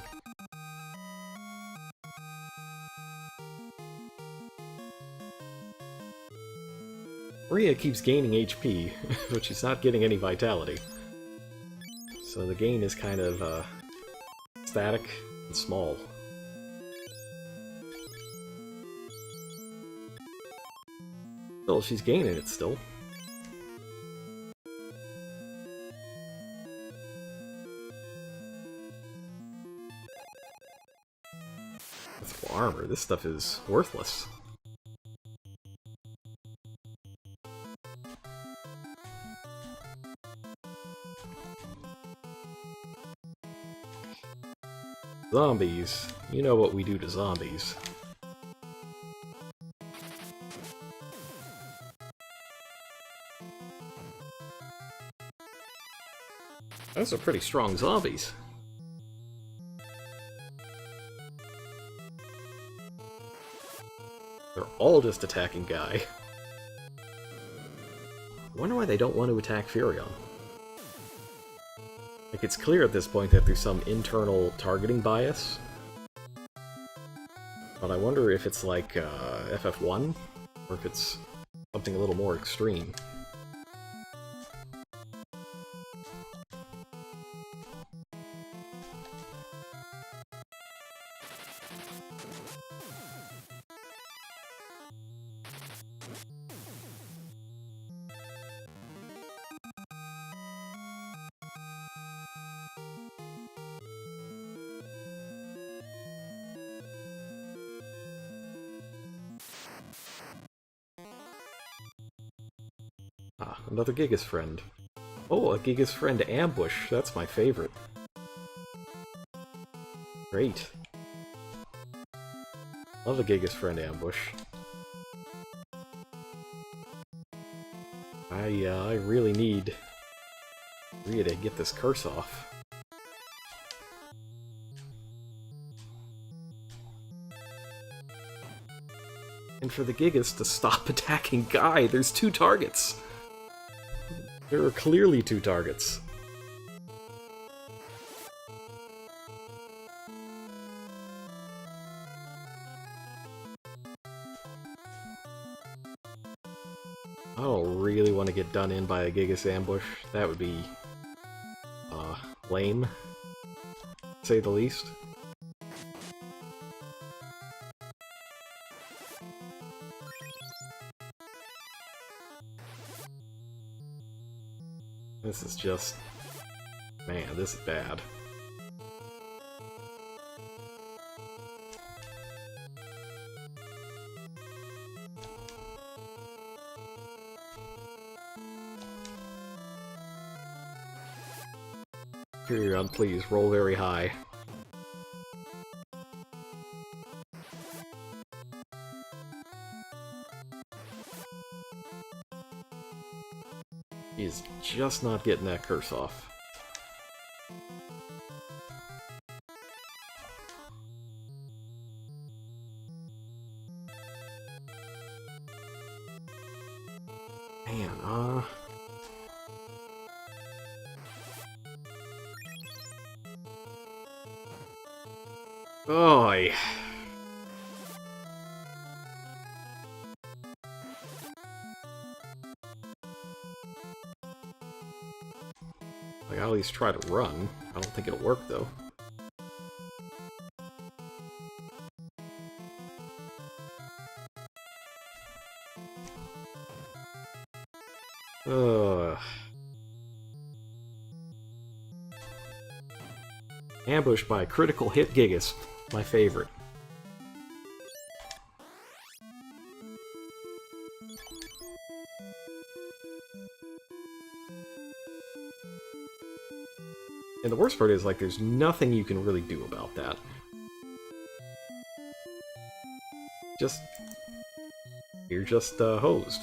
Maria keeps gaining HP, but she's not getting any vitality. So the gain is kind of static and small. Still, she's gaining it still. With armor, this stuff is worthless. Zombies. You know what we do to zombies. Those are pretty strong zombies. They're all just attacking Guy. I wonder why they don't want to attack Furion. Like, it's clear at this point that there's some internal targeting bias. But I wonder if it's like FF1, or if it's something a little more extreme. Ah, another Gigas friend. Oh, a Gigas friend ambush. That's my favorite. Great. Love a Gigas friend ambush. I really need Rhea to get this curse off. And for the Gigas to stop attacking Guy, there's 2 targets! There are clearly 2 targets. I don't really want to get done in by a Gigas ambush. That would be lame, to say the least. This is just... man, this is bad. Period, please, roll very high. He's just not getting that curse off. Man, Oy. I gotta at least try to run. I don't think it'll work, though. Ugh. Ambushed by a critical hit Gigas. My favorite. And the worst part is, like, there's nothing you can really do about that. You're just, hosed.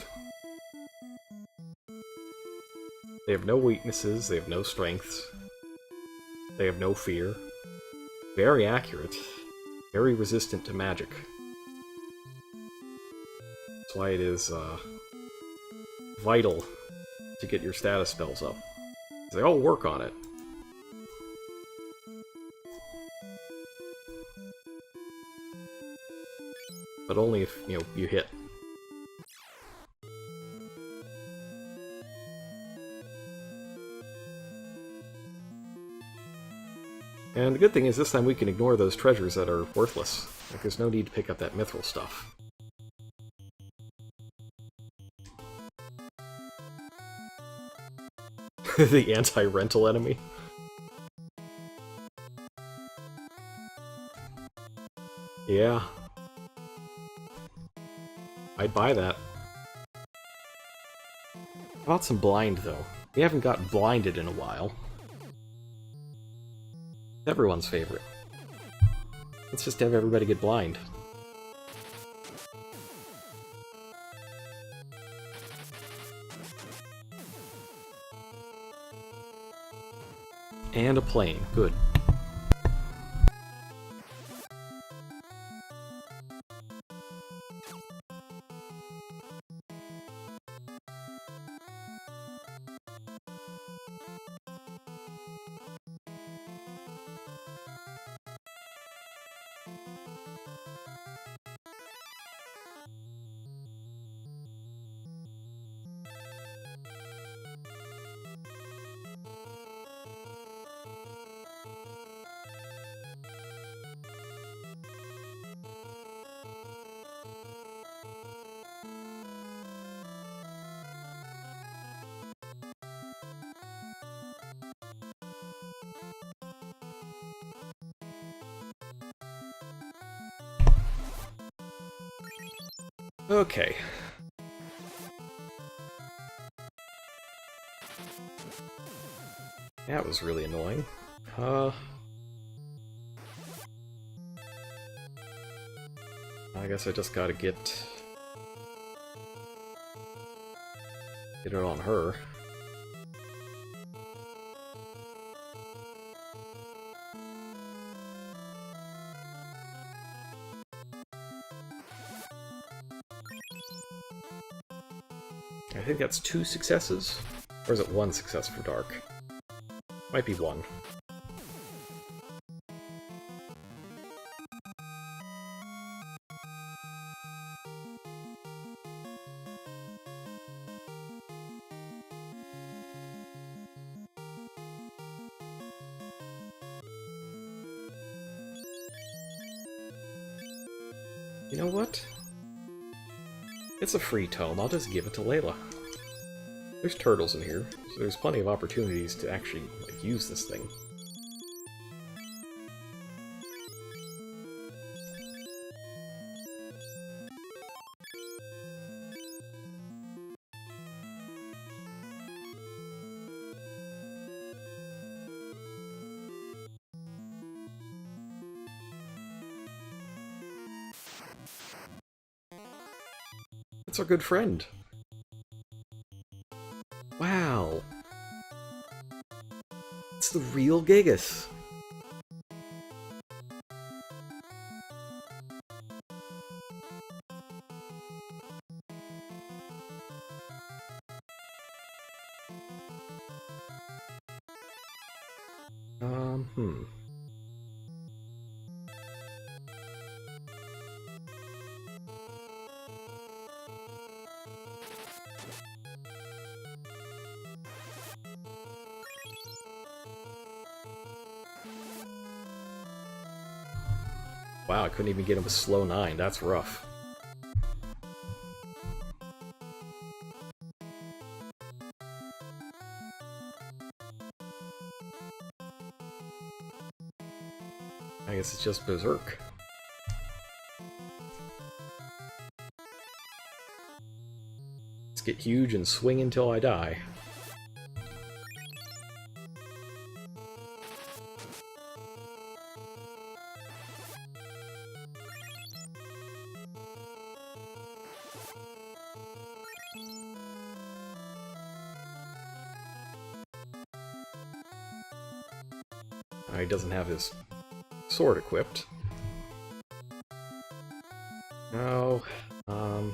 They have no weaknesses, they have no strengths. They have no fear. Very accurate. Very resistant to magic. That's why it is, vital to get your status spells up. They all work on it. But only if, you know, you hit. And the good thing is this time we can ignore those treasures that are worthless. Like, there's no need to pick up that mithril stuff. The anti-rental enemy. Yeah. I'd buy that. How about some blind, though? We haven't gotten blinded in a while. Everyone's favorite. Let's just have everybody get blind. And a plane. Good. Okay. That was really annoying. I guess I just gotta get it on her. I think that's 2 successes? Or is it 1 success for Dark? Might be 1. You know what? It's a free tome, I'll just give it to Layla. There's turtles in here, so there's plenty of opportunities to actually, like, use this thing. That's our good friend. Wow. It's the real Gigas. Hmm. Wow, I couldn't even get him a slow 9. That's rough. I guess it's just Berserk. Let's get huge and swing until I die. He doesn't have his sword equipped. No, I'll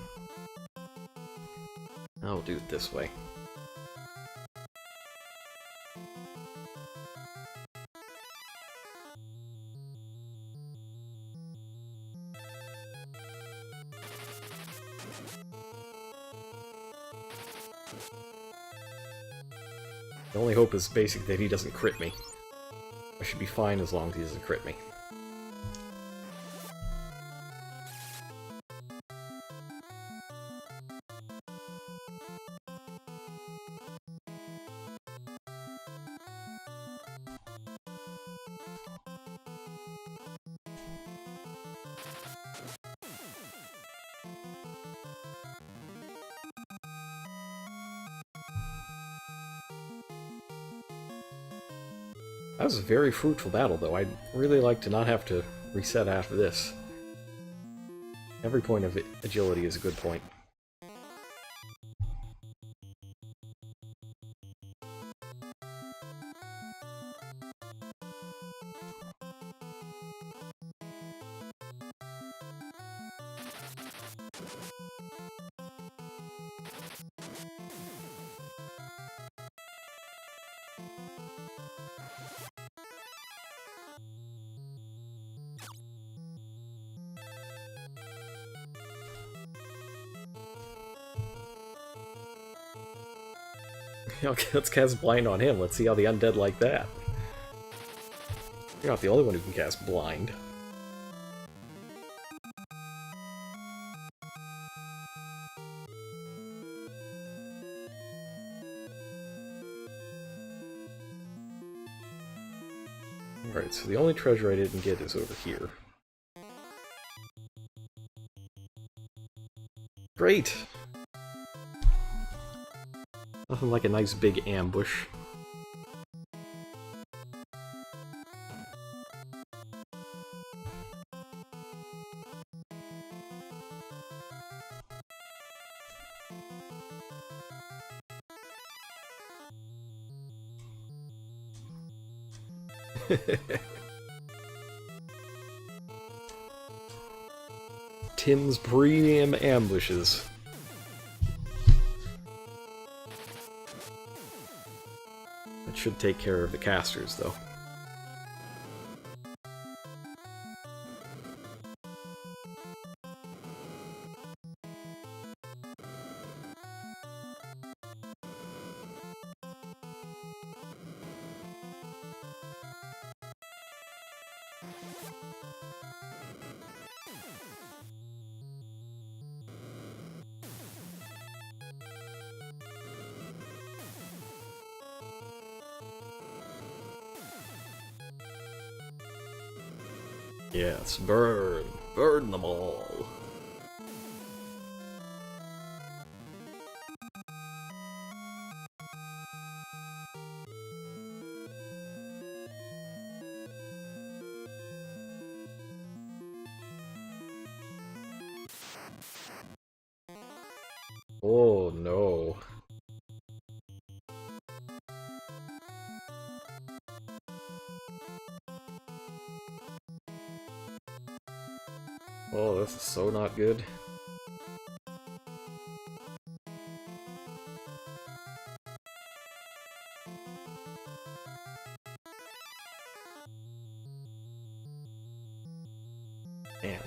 do it this way. The only hope is basically that he doesn't crit me. I should be fine as long as he doesn't crit me. That was a very fruitful battle, though. I'd really like to not have to reset after this. Every point of agility is a good point. Okay, let's cast Blind on him. Let's see how the undead like that. You're not the only one who can cast Blind. Alright, so the only treasure I didn't get is over here. Great! Nothing like a nice big ambush. Tim's premium ambushes. That should take care of the casters, though. Yes, burn! Burn them all! no. Oh, this is so not good. Man,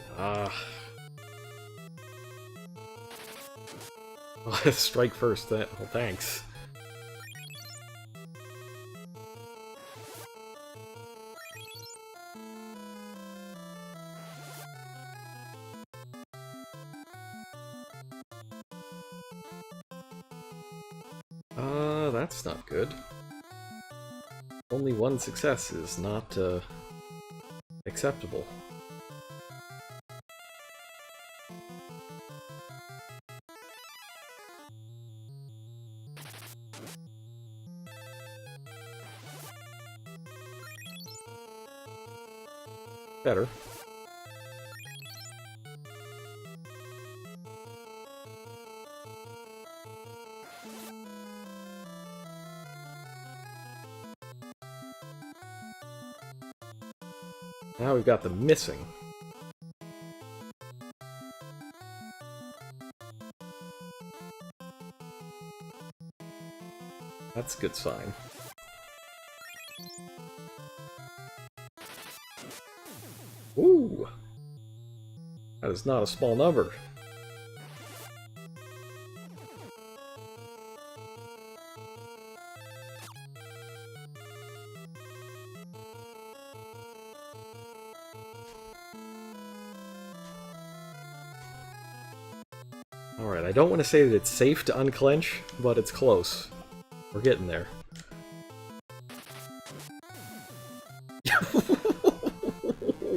strike first, well, thanks. That's not good. Only one success is not, acceptable. Better. Now we've got the missing. That's a good sign. Ooh! That is not a small number. Alright, I don't want to say that it's safe to unclench, but it's close. We're getting there.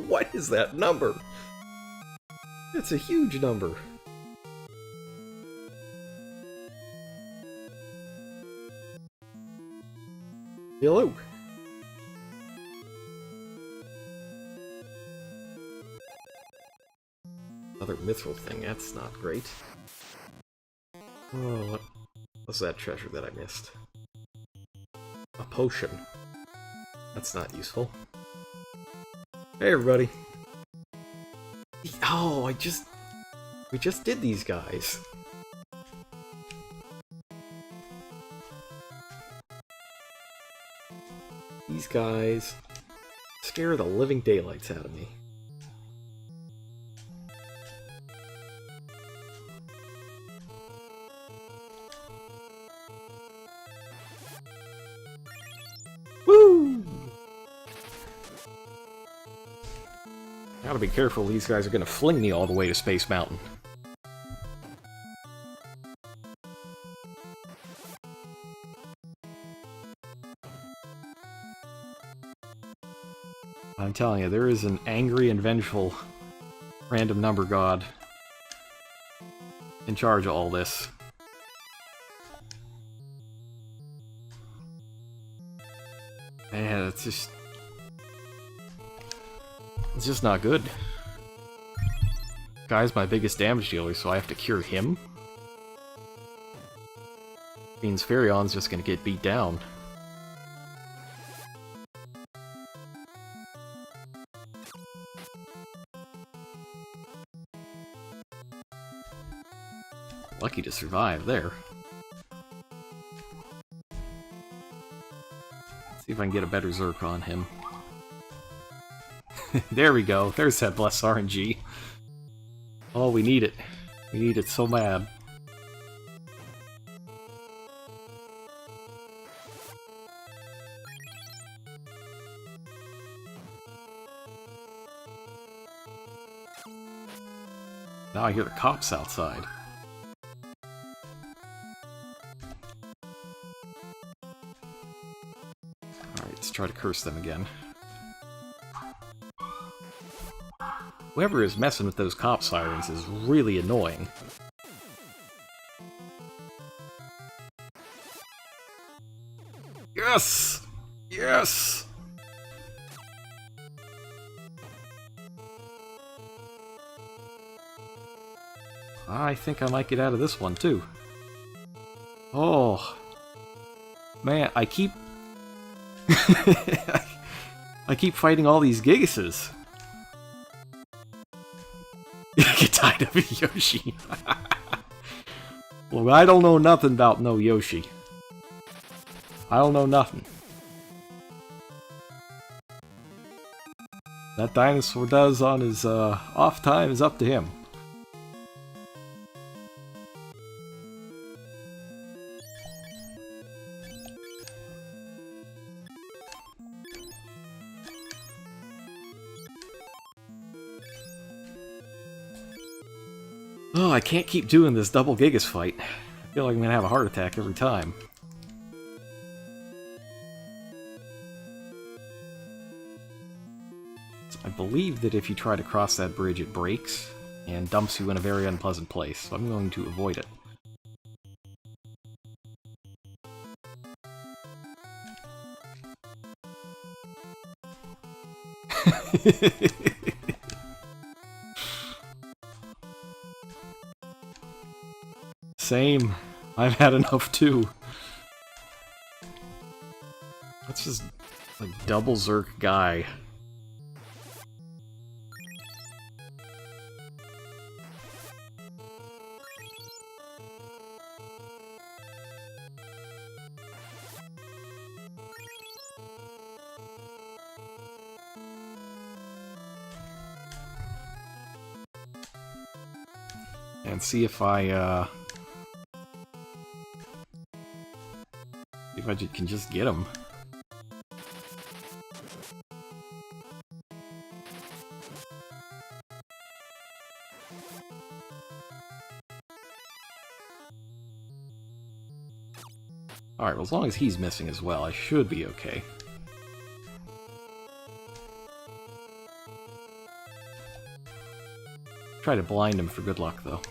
What is that number? It's a huge number. Hello. Another mithril thing, that's not great. Oh, what's that treasure that I missed? A potion. That's not useful. Hey everybody! Oh, we just did these guys. These guys scare the living daylights out of me. Woo! Gotta be careful, these guys are gonna fling me all the way to Space Mountain. I'm telling you, there is an angry and vengeful random number god in charge of all this. Man, it's just not good. Guy's my biggest damage dealer, so I have to cure him? Means Furion's just gonna get beat down. Lucky to survive there. Let's see if I can get a better Zerk on him. There we go. There's that blessed RNG. Oh, we need it. We need it so bad. Now I hear the cops outside. Alright, let's try to curse them again. Whoever is messing with those cop sirens is really annoying. Yes! Yes! I think I might get out of this one, too. Oh. Man, I keep... I keep fighting all these Gigases. Get tired of Yoshi. Well, I don't know nothing about no Yoshi. I don't know nothing. That dinosaur does on his off time is up to him. Oh, I can't keep doing this double Gigas fight. I feel like I'm gonna have a heart attack every time. So I believe that if you try to cross that bridge, it breaks and dumps you in a very unpleasant place, so I'm going to avoid it. Same. I've had enough too. That's just like double Zerk guy. And see if I can just get him. Alright, well, as long as he's missing as well, I should be okay. Try to blind him for good luck, though.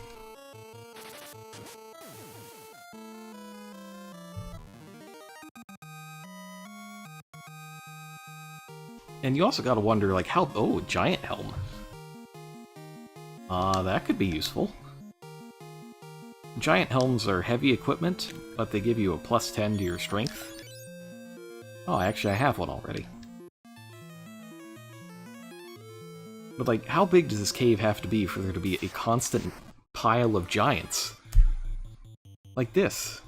And you also gotta wonder, like, how... Oh, giant helm. That could be useful. Giant helms are heavy equipment, but they give you a +10 to your strength. Oh, actually, I have one already. But, like, how big does this cave have to be for there to be a constant pile of giants? Like this.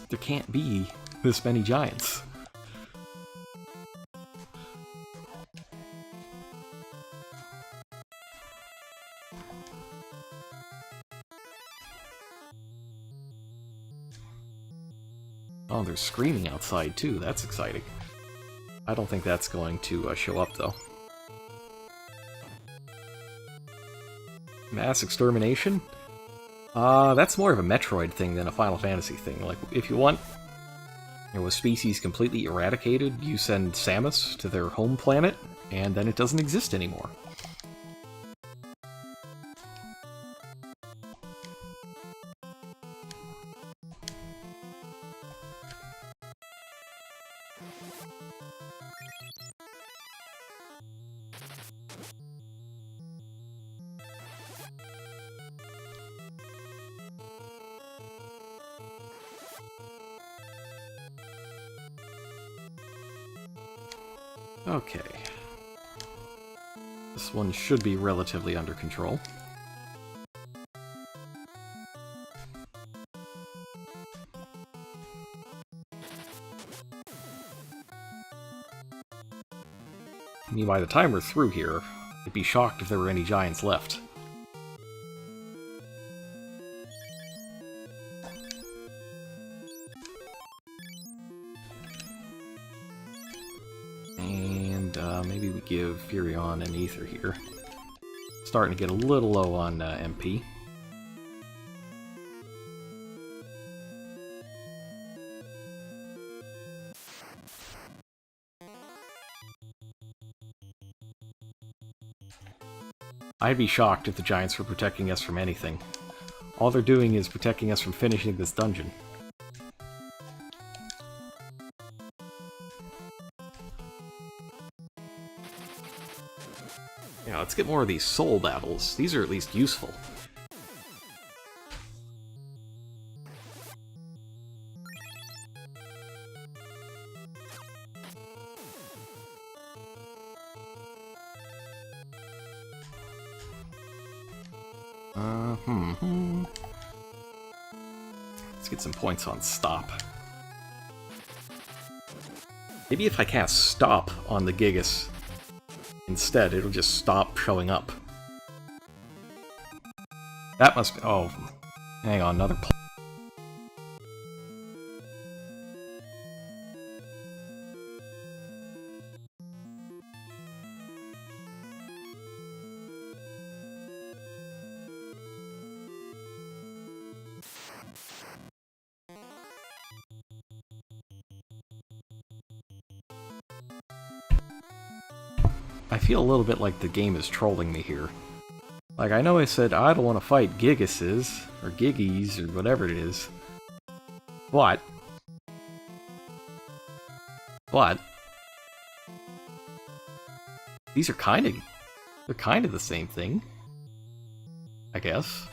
There can't be this many giants. Oh, they're screaming outside too, that's exciting. I don't think that's going to show up though. Mass extermination? That's more of a Metroid thing than a Final Fantasy thing. Like, if you want, a species completely eradicated, you send Samus to their home planet, and then it doesn't exist anymore. Okay. This one should be relatively under control. I mean, by the time we're through here, I'd be shocked if there were any giants left. Maybe we give Furion an Ether here. Starting to get a little low on MP. I'd be shocked if the giants were protecting us from anything. All they're doing is protecting us from finishing this dungeon. Yeah, let's get more of these soul battles. These are at least useful. Let's get some points on stop. Maybe if I cast stop on the Gigas instead, it'll just stop showing up. That must be... oh, hang on, another... I feel a little bit like the game is trolling me here. Like, I know I said I don't want to fight Gigases, or Giggies, or whatever it is. But... these are they're kind of the same thing. I guess.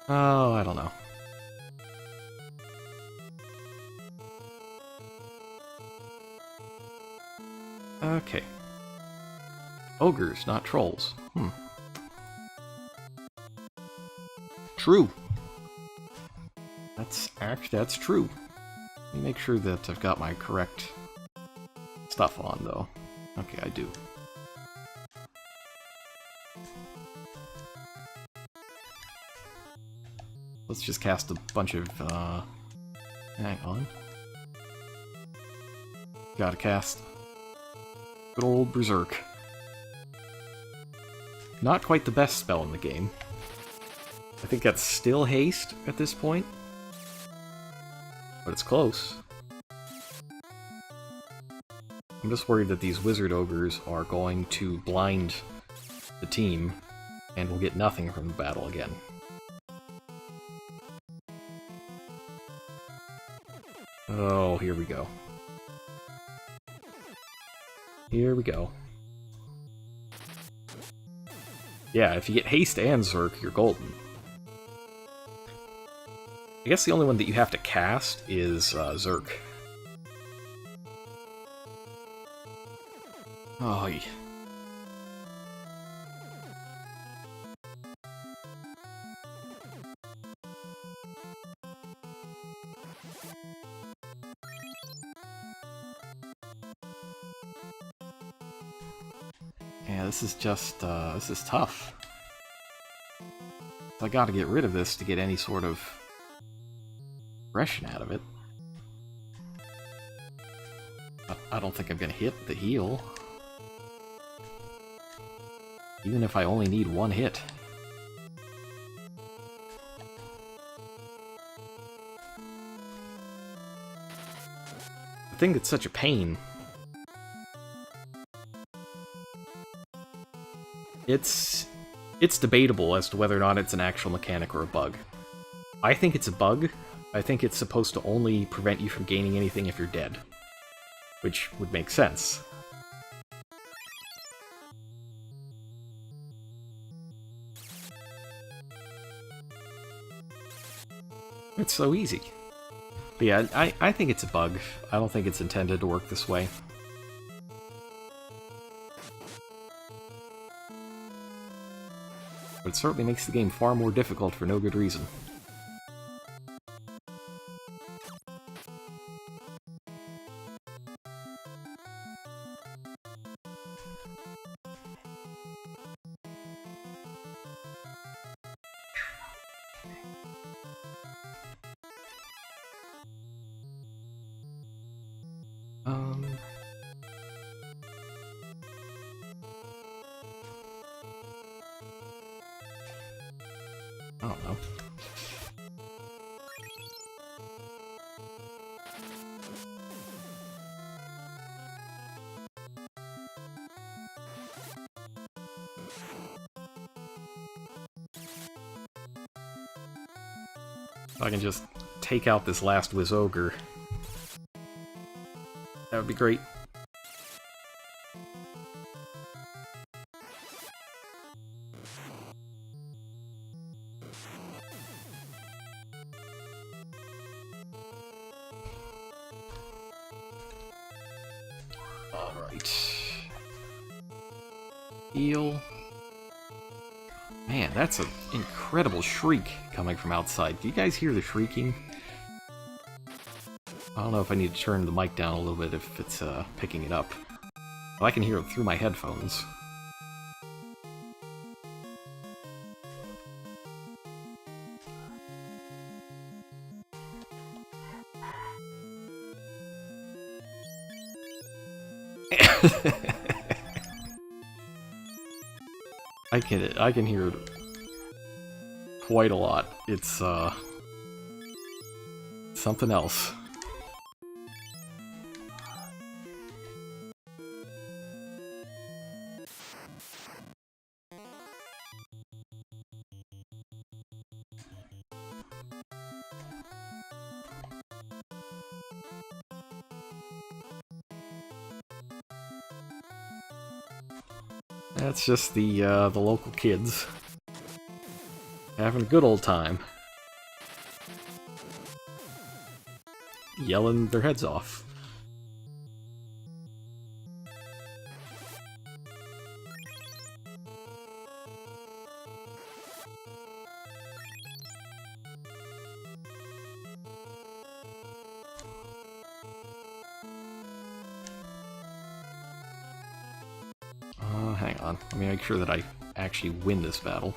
Oh, I don't know. Okay. Ogres, not trolls. True. That's true. Let me make sure that I've got my correct stuff on, though. Okay, I do. Let's just cast a bunch of, hang on. Gotta cast good old Berserk. Not quite the best spell in the game. I think that's still haste at this point. But it's close. I'm just worried that these wizard ogres are going to blind the team, and we'll get nothing from the battle again. Oh, here we go. Here we go. Yeah, if you get haste and Zerk, you're golden. I guess the only one that you have to cast is Zerk. Oh, yeah. Yeah, this is just, this is tough. I gotta get rid of this to get any sort of aggression out of it. I don't think I'm gonna hit the heal. Even if I only need one hit. The thing that's such a pain. It's debatable as to whether or not it's an actual mechanic or a bug. I think it's a bug. I think it's supposed to only prevent you from gaining anything if you're dead. Which would make sense. It's so easy. But yeah, I think it's a bug. I don't think it's intended to work this way. But it certainly makes the game far more difficult for no good reason. I don't know. If I can just take out this last Wizogre, that That'd be great. Alright. Heal. Man, that's an incredible shriek coming from outside. Do you guys hear the shrieking? I don't know if I need to turn the mic down a little bit if it's picking it up. But I can hear it through my headphones. I can hear it quite a lot. It's something else. That's just the local kids having a good old time, yelling their heads off. Hang on. Let me make sure that I actually win this battle.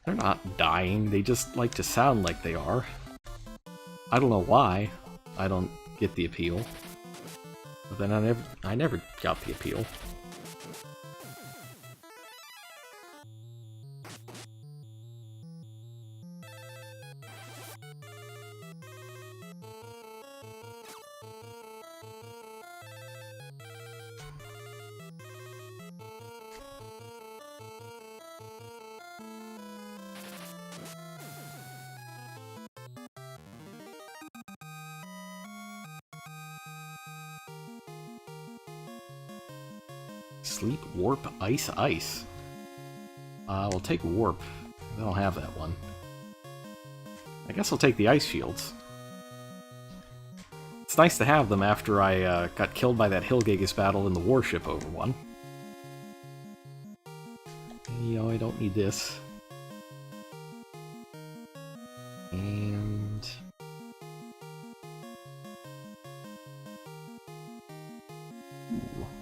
They're not dying, they just like to sound like they are. I don't know why. I don't get the appeal. But then I never got the appeal. Sleep, warp, ice, ice. We'll take warp. I don't have that one. I guess I'll take the ice shields. It's nice to have them after I got killed by that Gigas battle in the warship over one. You know, I don't need this. And...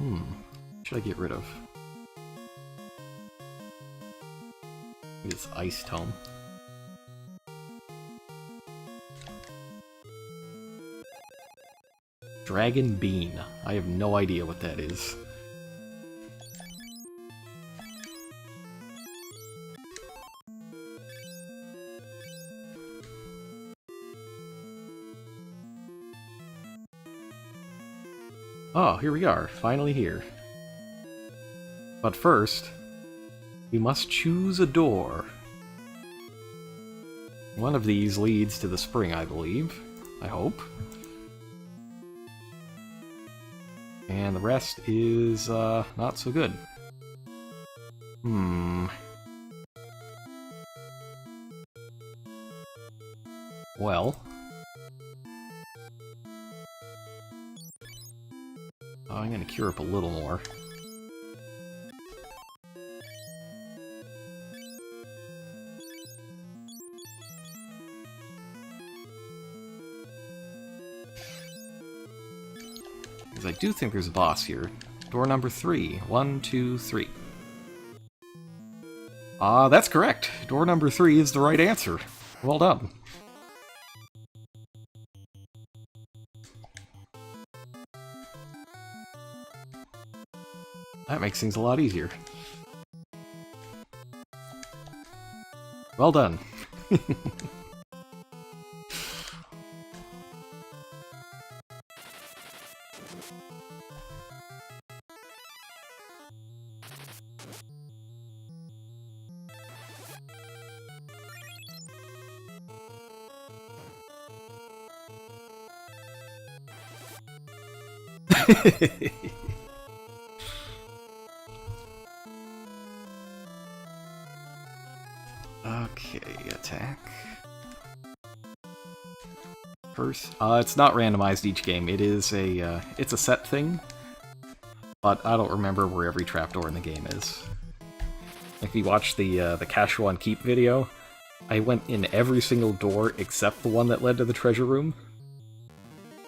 Ooh, should I get rid of? This ice tome. Dragon Bean. I have no idea what that is. Oh, here we are, finally here. But first, we must choose a door. One of these leads to the spring, I believe. I hope. And the rest is, not so good. Well... I'm gonna cure up a little more. Because I do think there's a boss here. Door number 3. 1, 2, 3. That's correct. Door number 3 is the right answer. Well done. That makes things a lot easier. Well done. Okay, attack. First, it's not randomized each game. It is it's a set thing, but I don't remember where every trapdoor in the game is. If you watch the Cash One Keep video, I went in every single door except the one that led to the treasure room.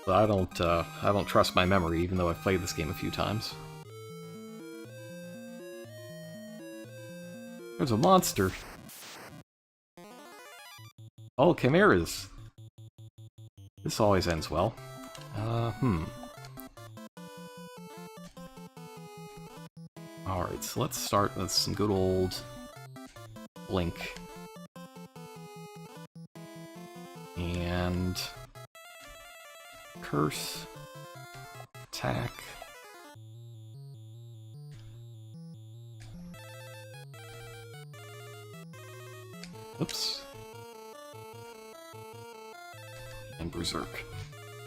So I don't trust my memory, even though I've played this game a few times. There's a monster. Oh, chimeras. This always ends well. Alright, so let's start with some good old Blink. And curse, attack. Oops. And Berserk.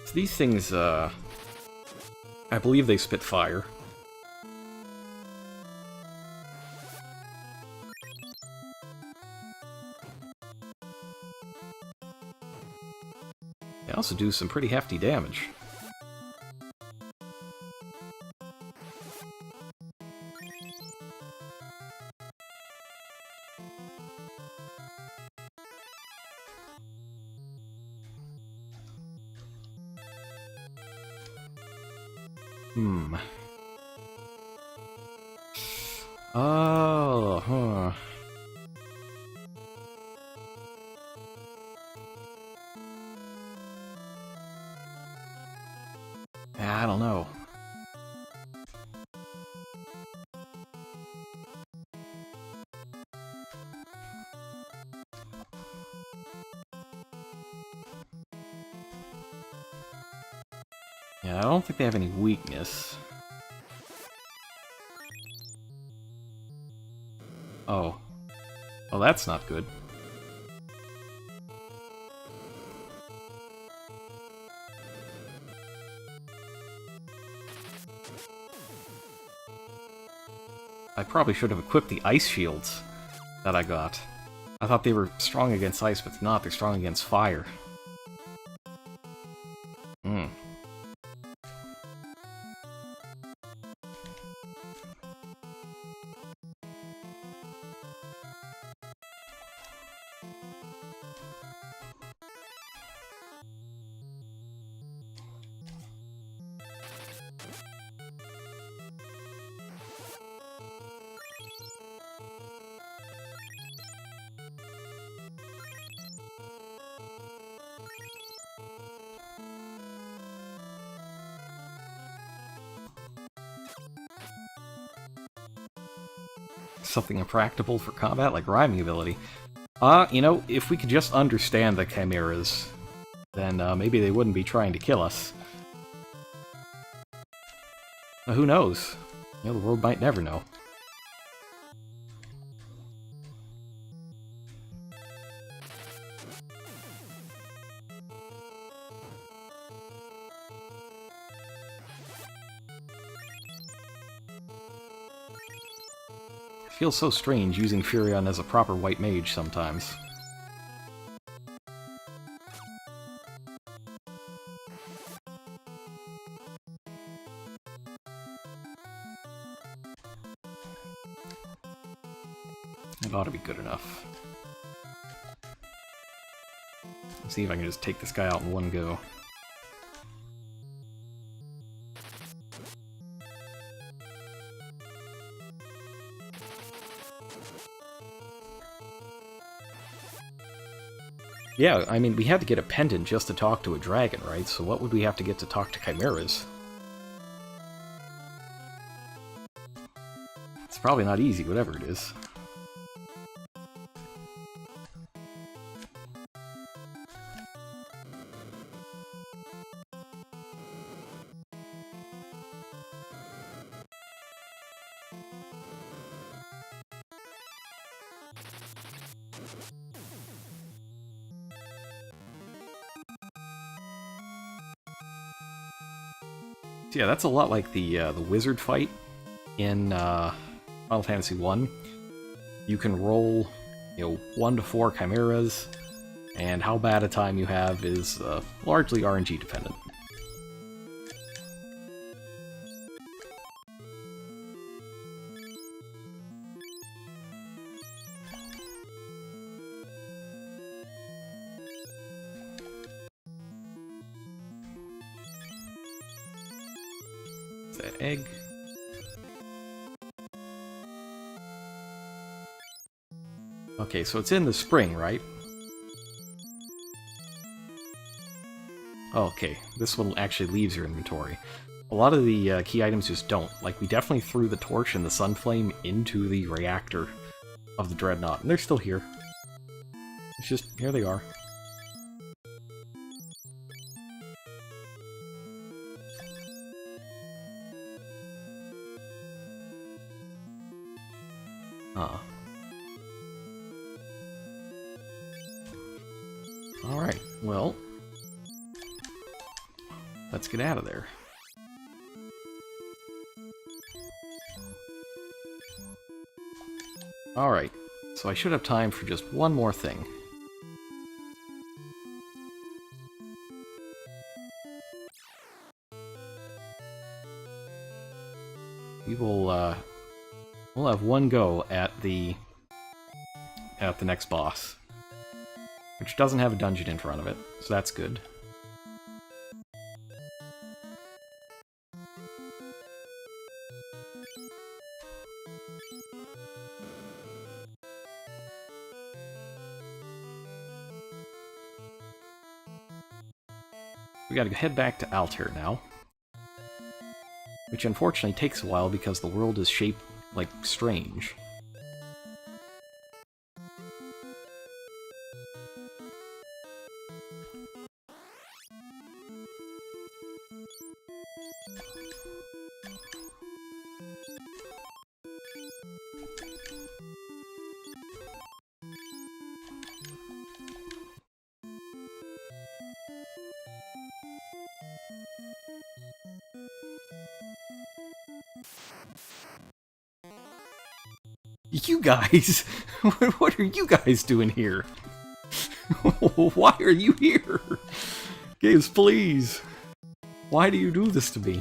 So these things, I believe they spit fire. They also do some pretty hefty damage. Oh, huh. I don't know. Yeah, I don't think they have any weakness. Oh. Oh, that's not good. I probably should have equipped the ice shields that I got. I thought they were strong against ice, but they're not. They're strong against fire. Something impractical for combat, like rhyming ability. You know, if we could just understand the chimeras, then maybe they wouldn't be trying to kill us. Who knows? You know, the world might never know. It feels so strange using Furion as a proper white mage sometimes. It ought to be good enough. Let's see if I can just take this guy out in one go. Yeah, I mean, we had to get a pendant just to talk to a dragon, right? So what would we have to get to talk to chimeras? It's probably not easy, whatever it is. So yeah, that's a lot like the wizard fight in Final Fantasy 1. You can roll, 1 to 4 chimeras, and how bad a time you have is largely RNG dependent. That egg. Okay, so it's in the spring, right? Okay, this one actually leaves your inventory. A lot of the key items just don't. Like, we definitely threw the torch and the sunflame into the reactor of the Dreadnought, and they're still here. It's just, here they are. Alright, well, let's get out of there. Alright, so I should have time for just one more thing. We will, we'll have one go at the next boss, which doesn't have a dungeon in front of it, so that's good. We gotta head back to Altair now, which unfortunately takes a while because the world is shaped, like, strange. You guys! What are you guys doing here? Why are you here? Games, please! Why do you do this to me?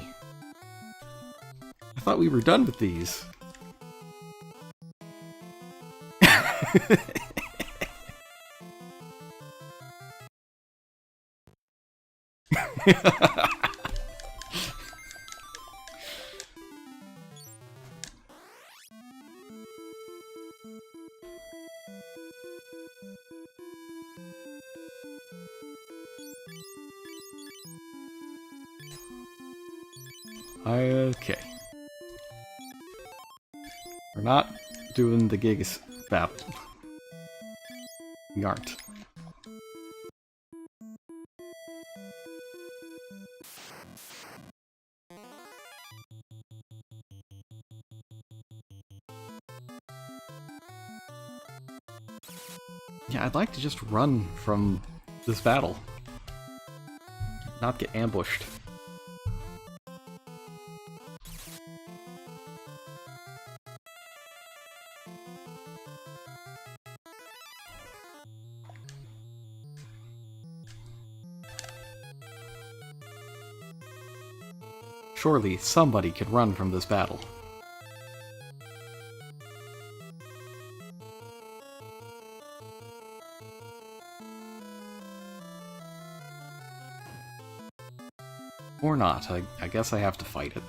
I thought we were done with these. Okay. We're not doing the Gigas battle. We aren't. Yeah, I'd like to just run from this battle. Not get ambushed. Surely somebody could run from this battle. Or not. I guess I have to fight it.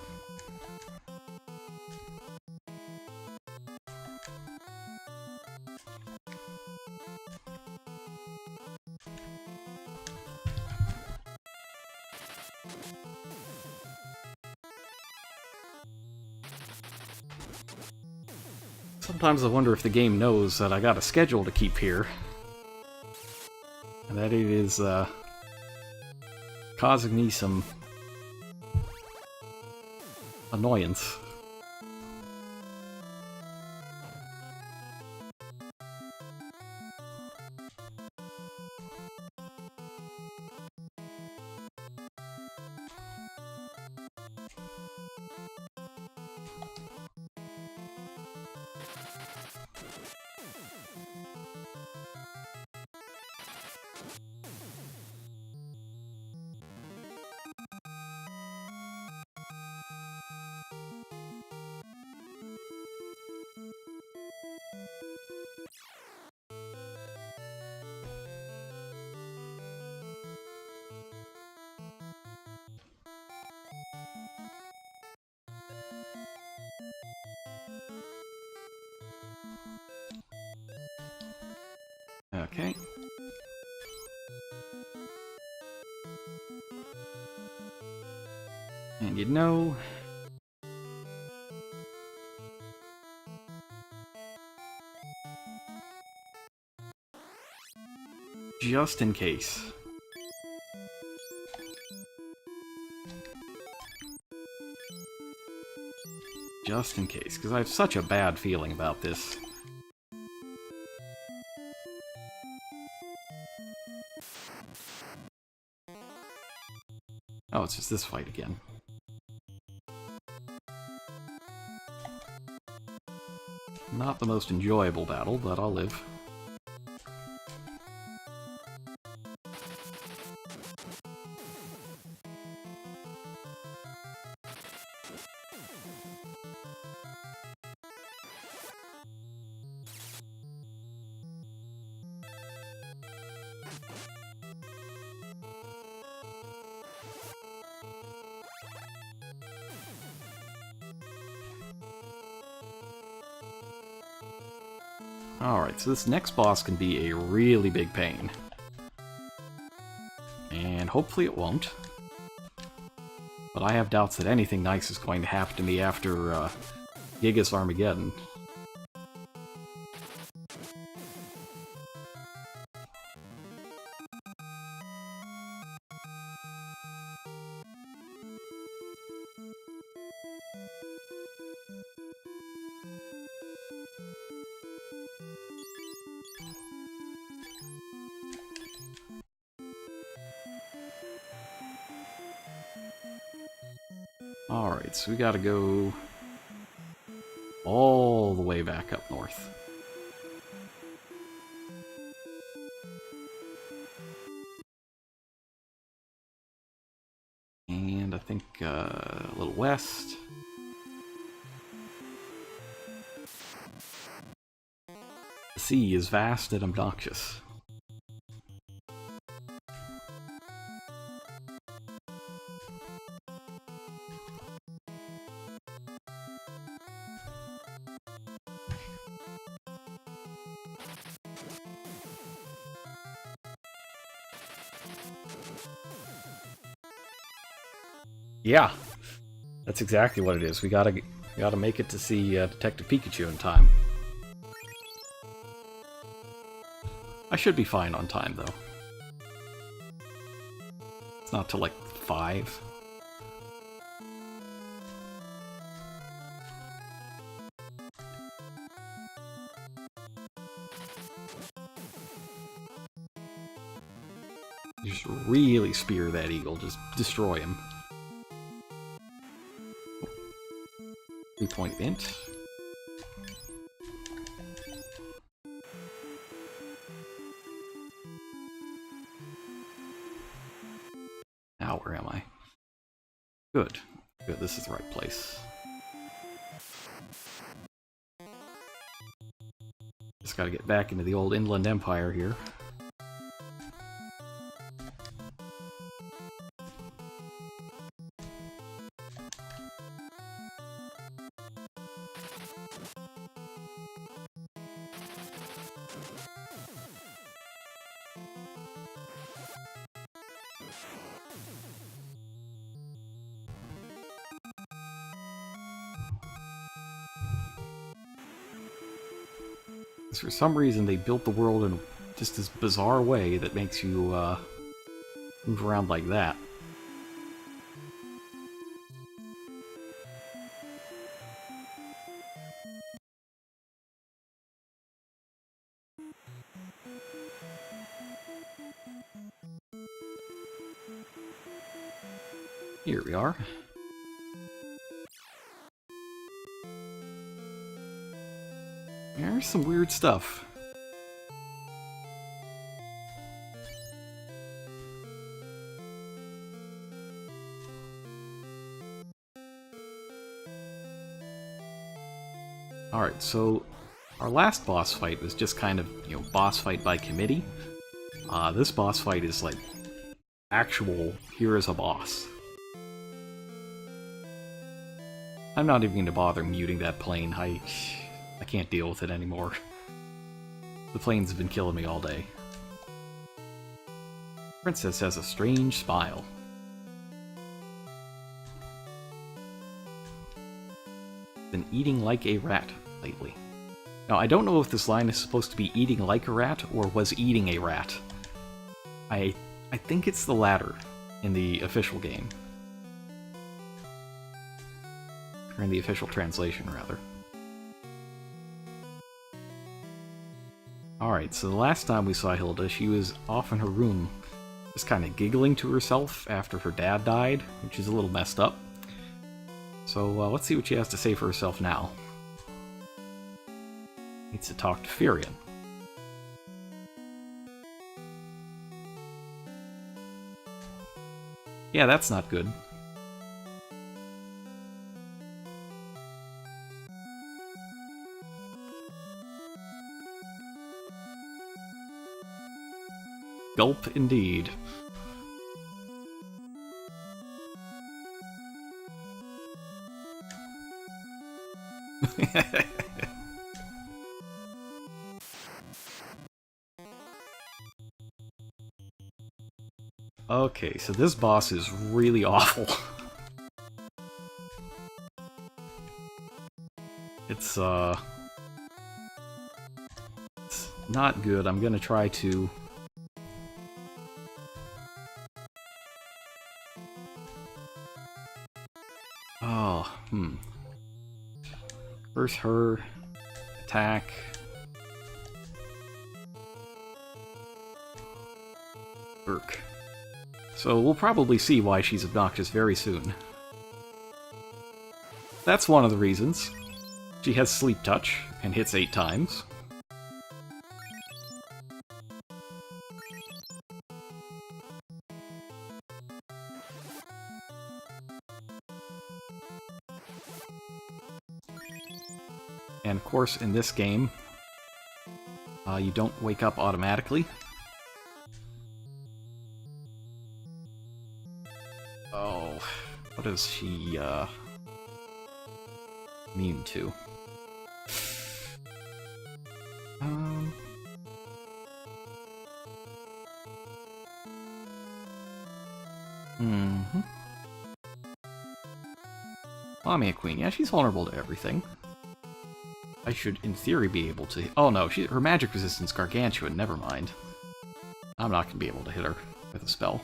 Sometimes I wonder if the game knows that I got a schedule to keep here. And that it is, causing me some annoyance. Okay. And you know... just in case. Just in case, because I have such a bad feeling about this. Oh, it's just this fight again. Not the most enjoyable battle, but I'll live. Alright, so this next boss can be a really big pain. And hopefully it won't. But I have doubts that anything nice is going to happen to me after Gigas Armageddon. Alright, so we gotta go all the way back up north. And I think a little west. The sea is vast and obnoxious. Yeah, that's exactly what it is. We gotta make it to see Detective Pikachu in time. I should be fine on time, though. It's not till like 5. Just really spear that eagle, just destroy him. 3-point int. Now where am I? Good. Good, this is the right place. Just gotta get back into the old Inland Empire here. For some reason, they built the world in just this bizarre way that makes you move around like that. Here we are. There's some weird stuff. Alright, so our last boss fight was just kind of, you know, boss fight by committee. This boss fight is like actual, here is a boss. I'm not even going to bother muting that plane. I can't deal with it anymore. The planes have been killing me all day. Princess has a strange smile. Been eating like a rat lately. Now, I don't know if this line is supposed to be eating like a rat or was eating a rat. I think it's the latter in the official game. Or in the official translation, rather. Alright, so the last time we saw Hilda, she was off in her room, just kind of giggling to herself after her dad died, which is a little messed up. So let's see what she has to say for herself now. Needs to talk to Firion. Yeah, that's not good. Gulp indeed. Okay, so this boss is really awful. It's not good. I'm gonna try to... First her, attack. Burk. So we'll probably see why she's obnoxious very soon. That's one of the reasons. She has Sleep Touch, and hits 8 times. And of course, in this game, you don't wake up automatically. Oh, what is she, immune to? Lamia Queen, yeah, she's vulnerable to everything. I should, in theory, be able to... Oh no, her magic resistance gargantuan, never mind. I'm not going to be able to hit her with a spell.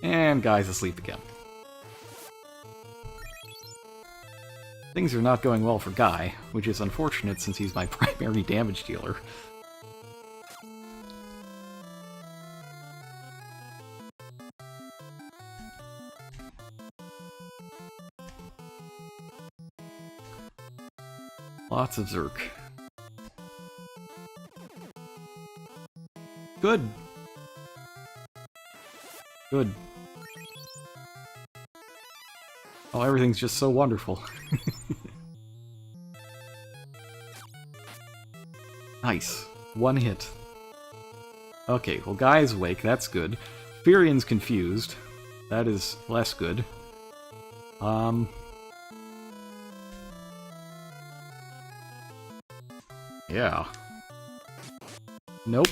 And Guy's asleep again. Things are not going well for Guy, which is unfortunate since he's my primary damage dealer. Lots of Zerk. Good. Good. Oh, everything's just so wonderful. Nice. One hit. Okay, well, Guy's awake, that's good. Firion's confused. That is less good. Yeah. Nope.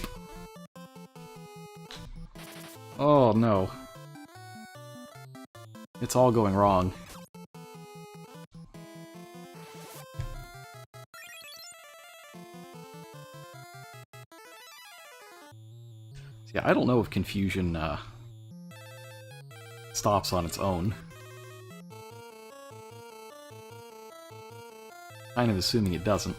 Oh, no. It's all going wrong. Yeah, I don't know if confusion stops on its own. Kind of assuming it doesn't.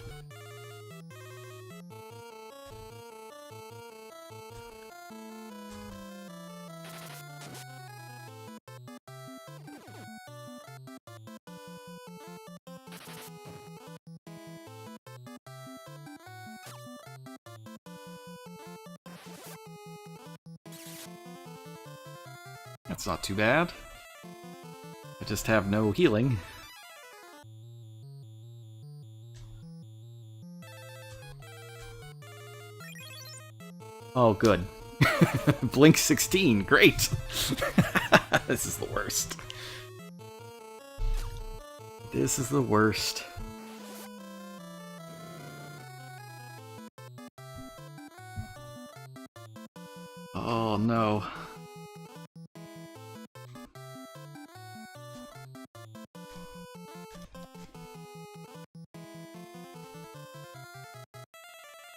That's not too bad. I just have no healing. Oh, good. Blink 16, great! This is the worst. This is the worst. Oh no.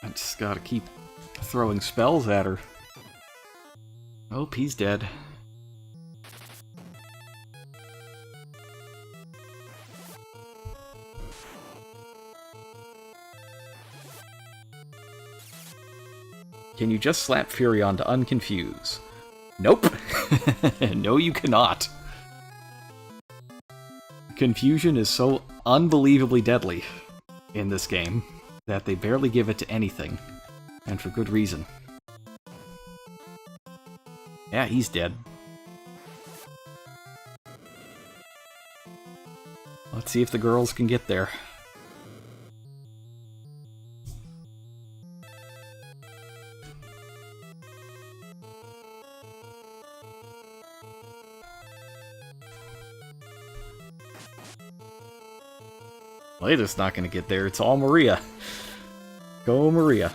I just gotta keep throwing spells at her. Oh, he's dead. Can you just slap Furion to unconfuse? Nope! No, you cannot. Confusion is so unbelievably deadly in this game that they barely give it to anything, and for good reason. Yeah, he's dead. Let's see if the girls can get there. Lada's not gonna get there, it's all Maria. Go, Maria.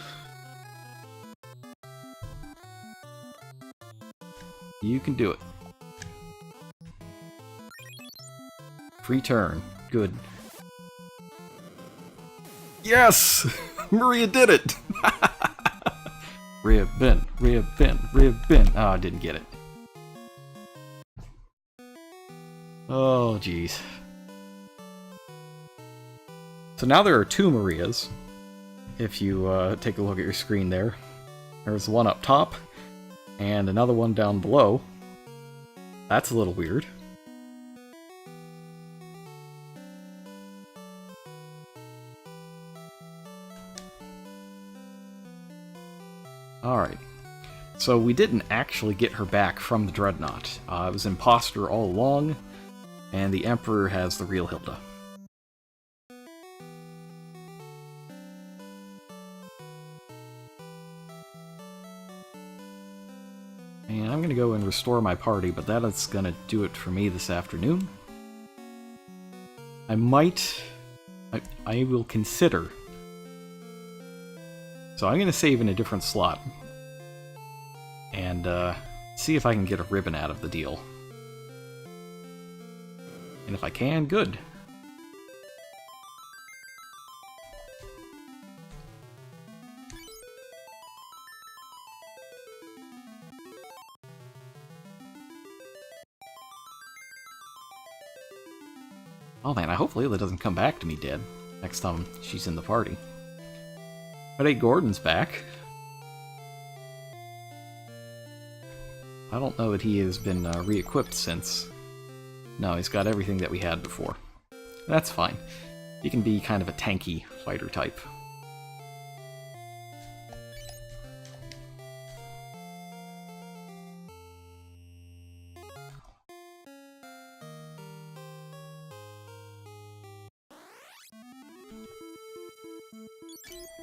You can do it. Free turn. Good. Yes! Maria did it! Ribbon, ribbon, ribbon. Oh, I didn't get it. Oh, jeez. So now there are two Marias. If you take a look at your screen there. There's one up top, and another one down below. That's a little weird. Alright. So we didn't actually get her back from the Dreadnought. It was imposter all along, and the Emperor has the real Hilda. And I'm gonna go and restore my party, but that is gonna do it for me this afternoon. I will consider. So I'm gonna save in a different slot. And see if I can get a ribbon out of the deal. And if I can, good. Oh man, I hope Layla doesn't come back to me dead next time she's in the party. But hey, Gordon's back. I don't know that he has been re-equipped since. No, he's got everything that we had before. That's fine. He can be kind of a tanky fighter type.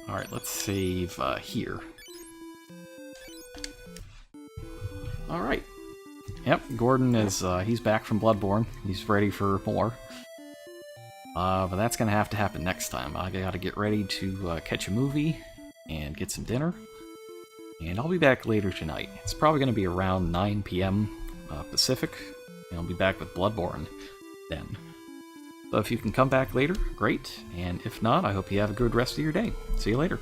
Alright, let's save here. Alright. Yep, Gordon is, he's back from Bloodborne. He's ready for more. But that's gonna have to happen next time. I gotta get ready to catch a movie and get some dinner. And I'll be back later tonight. It's probably gonna be around 9 p.m. Pacific. And I'll be back with Bloodborne then. So if you can come back later, great. And if not, I hope you have a good rest of your day. See you later.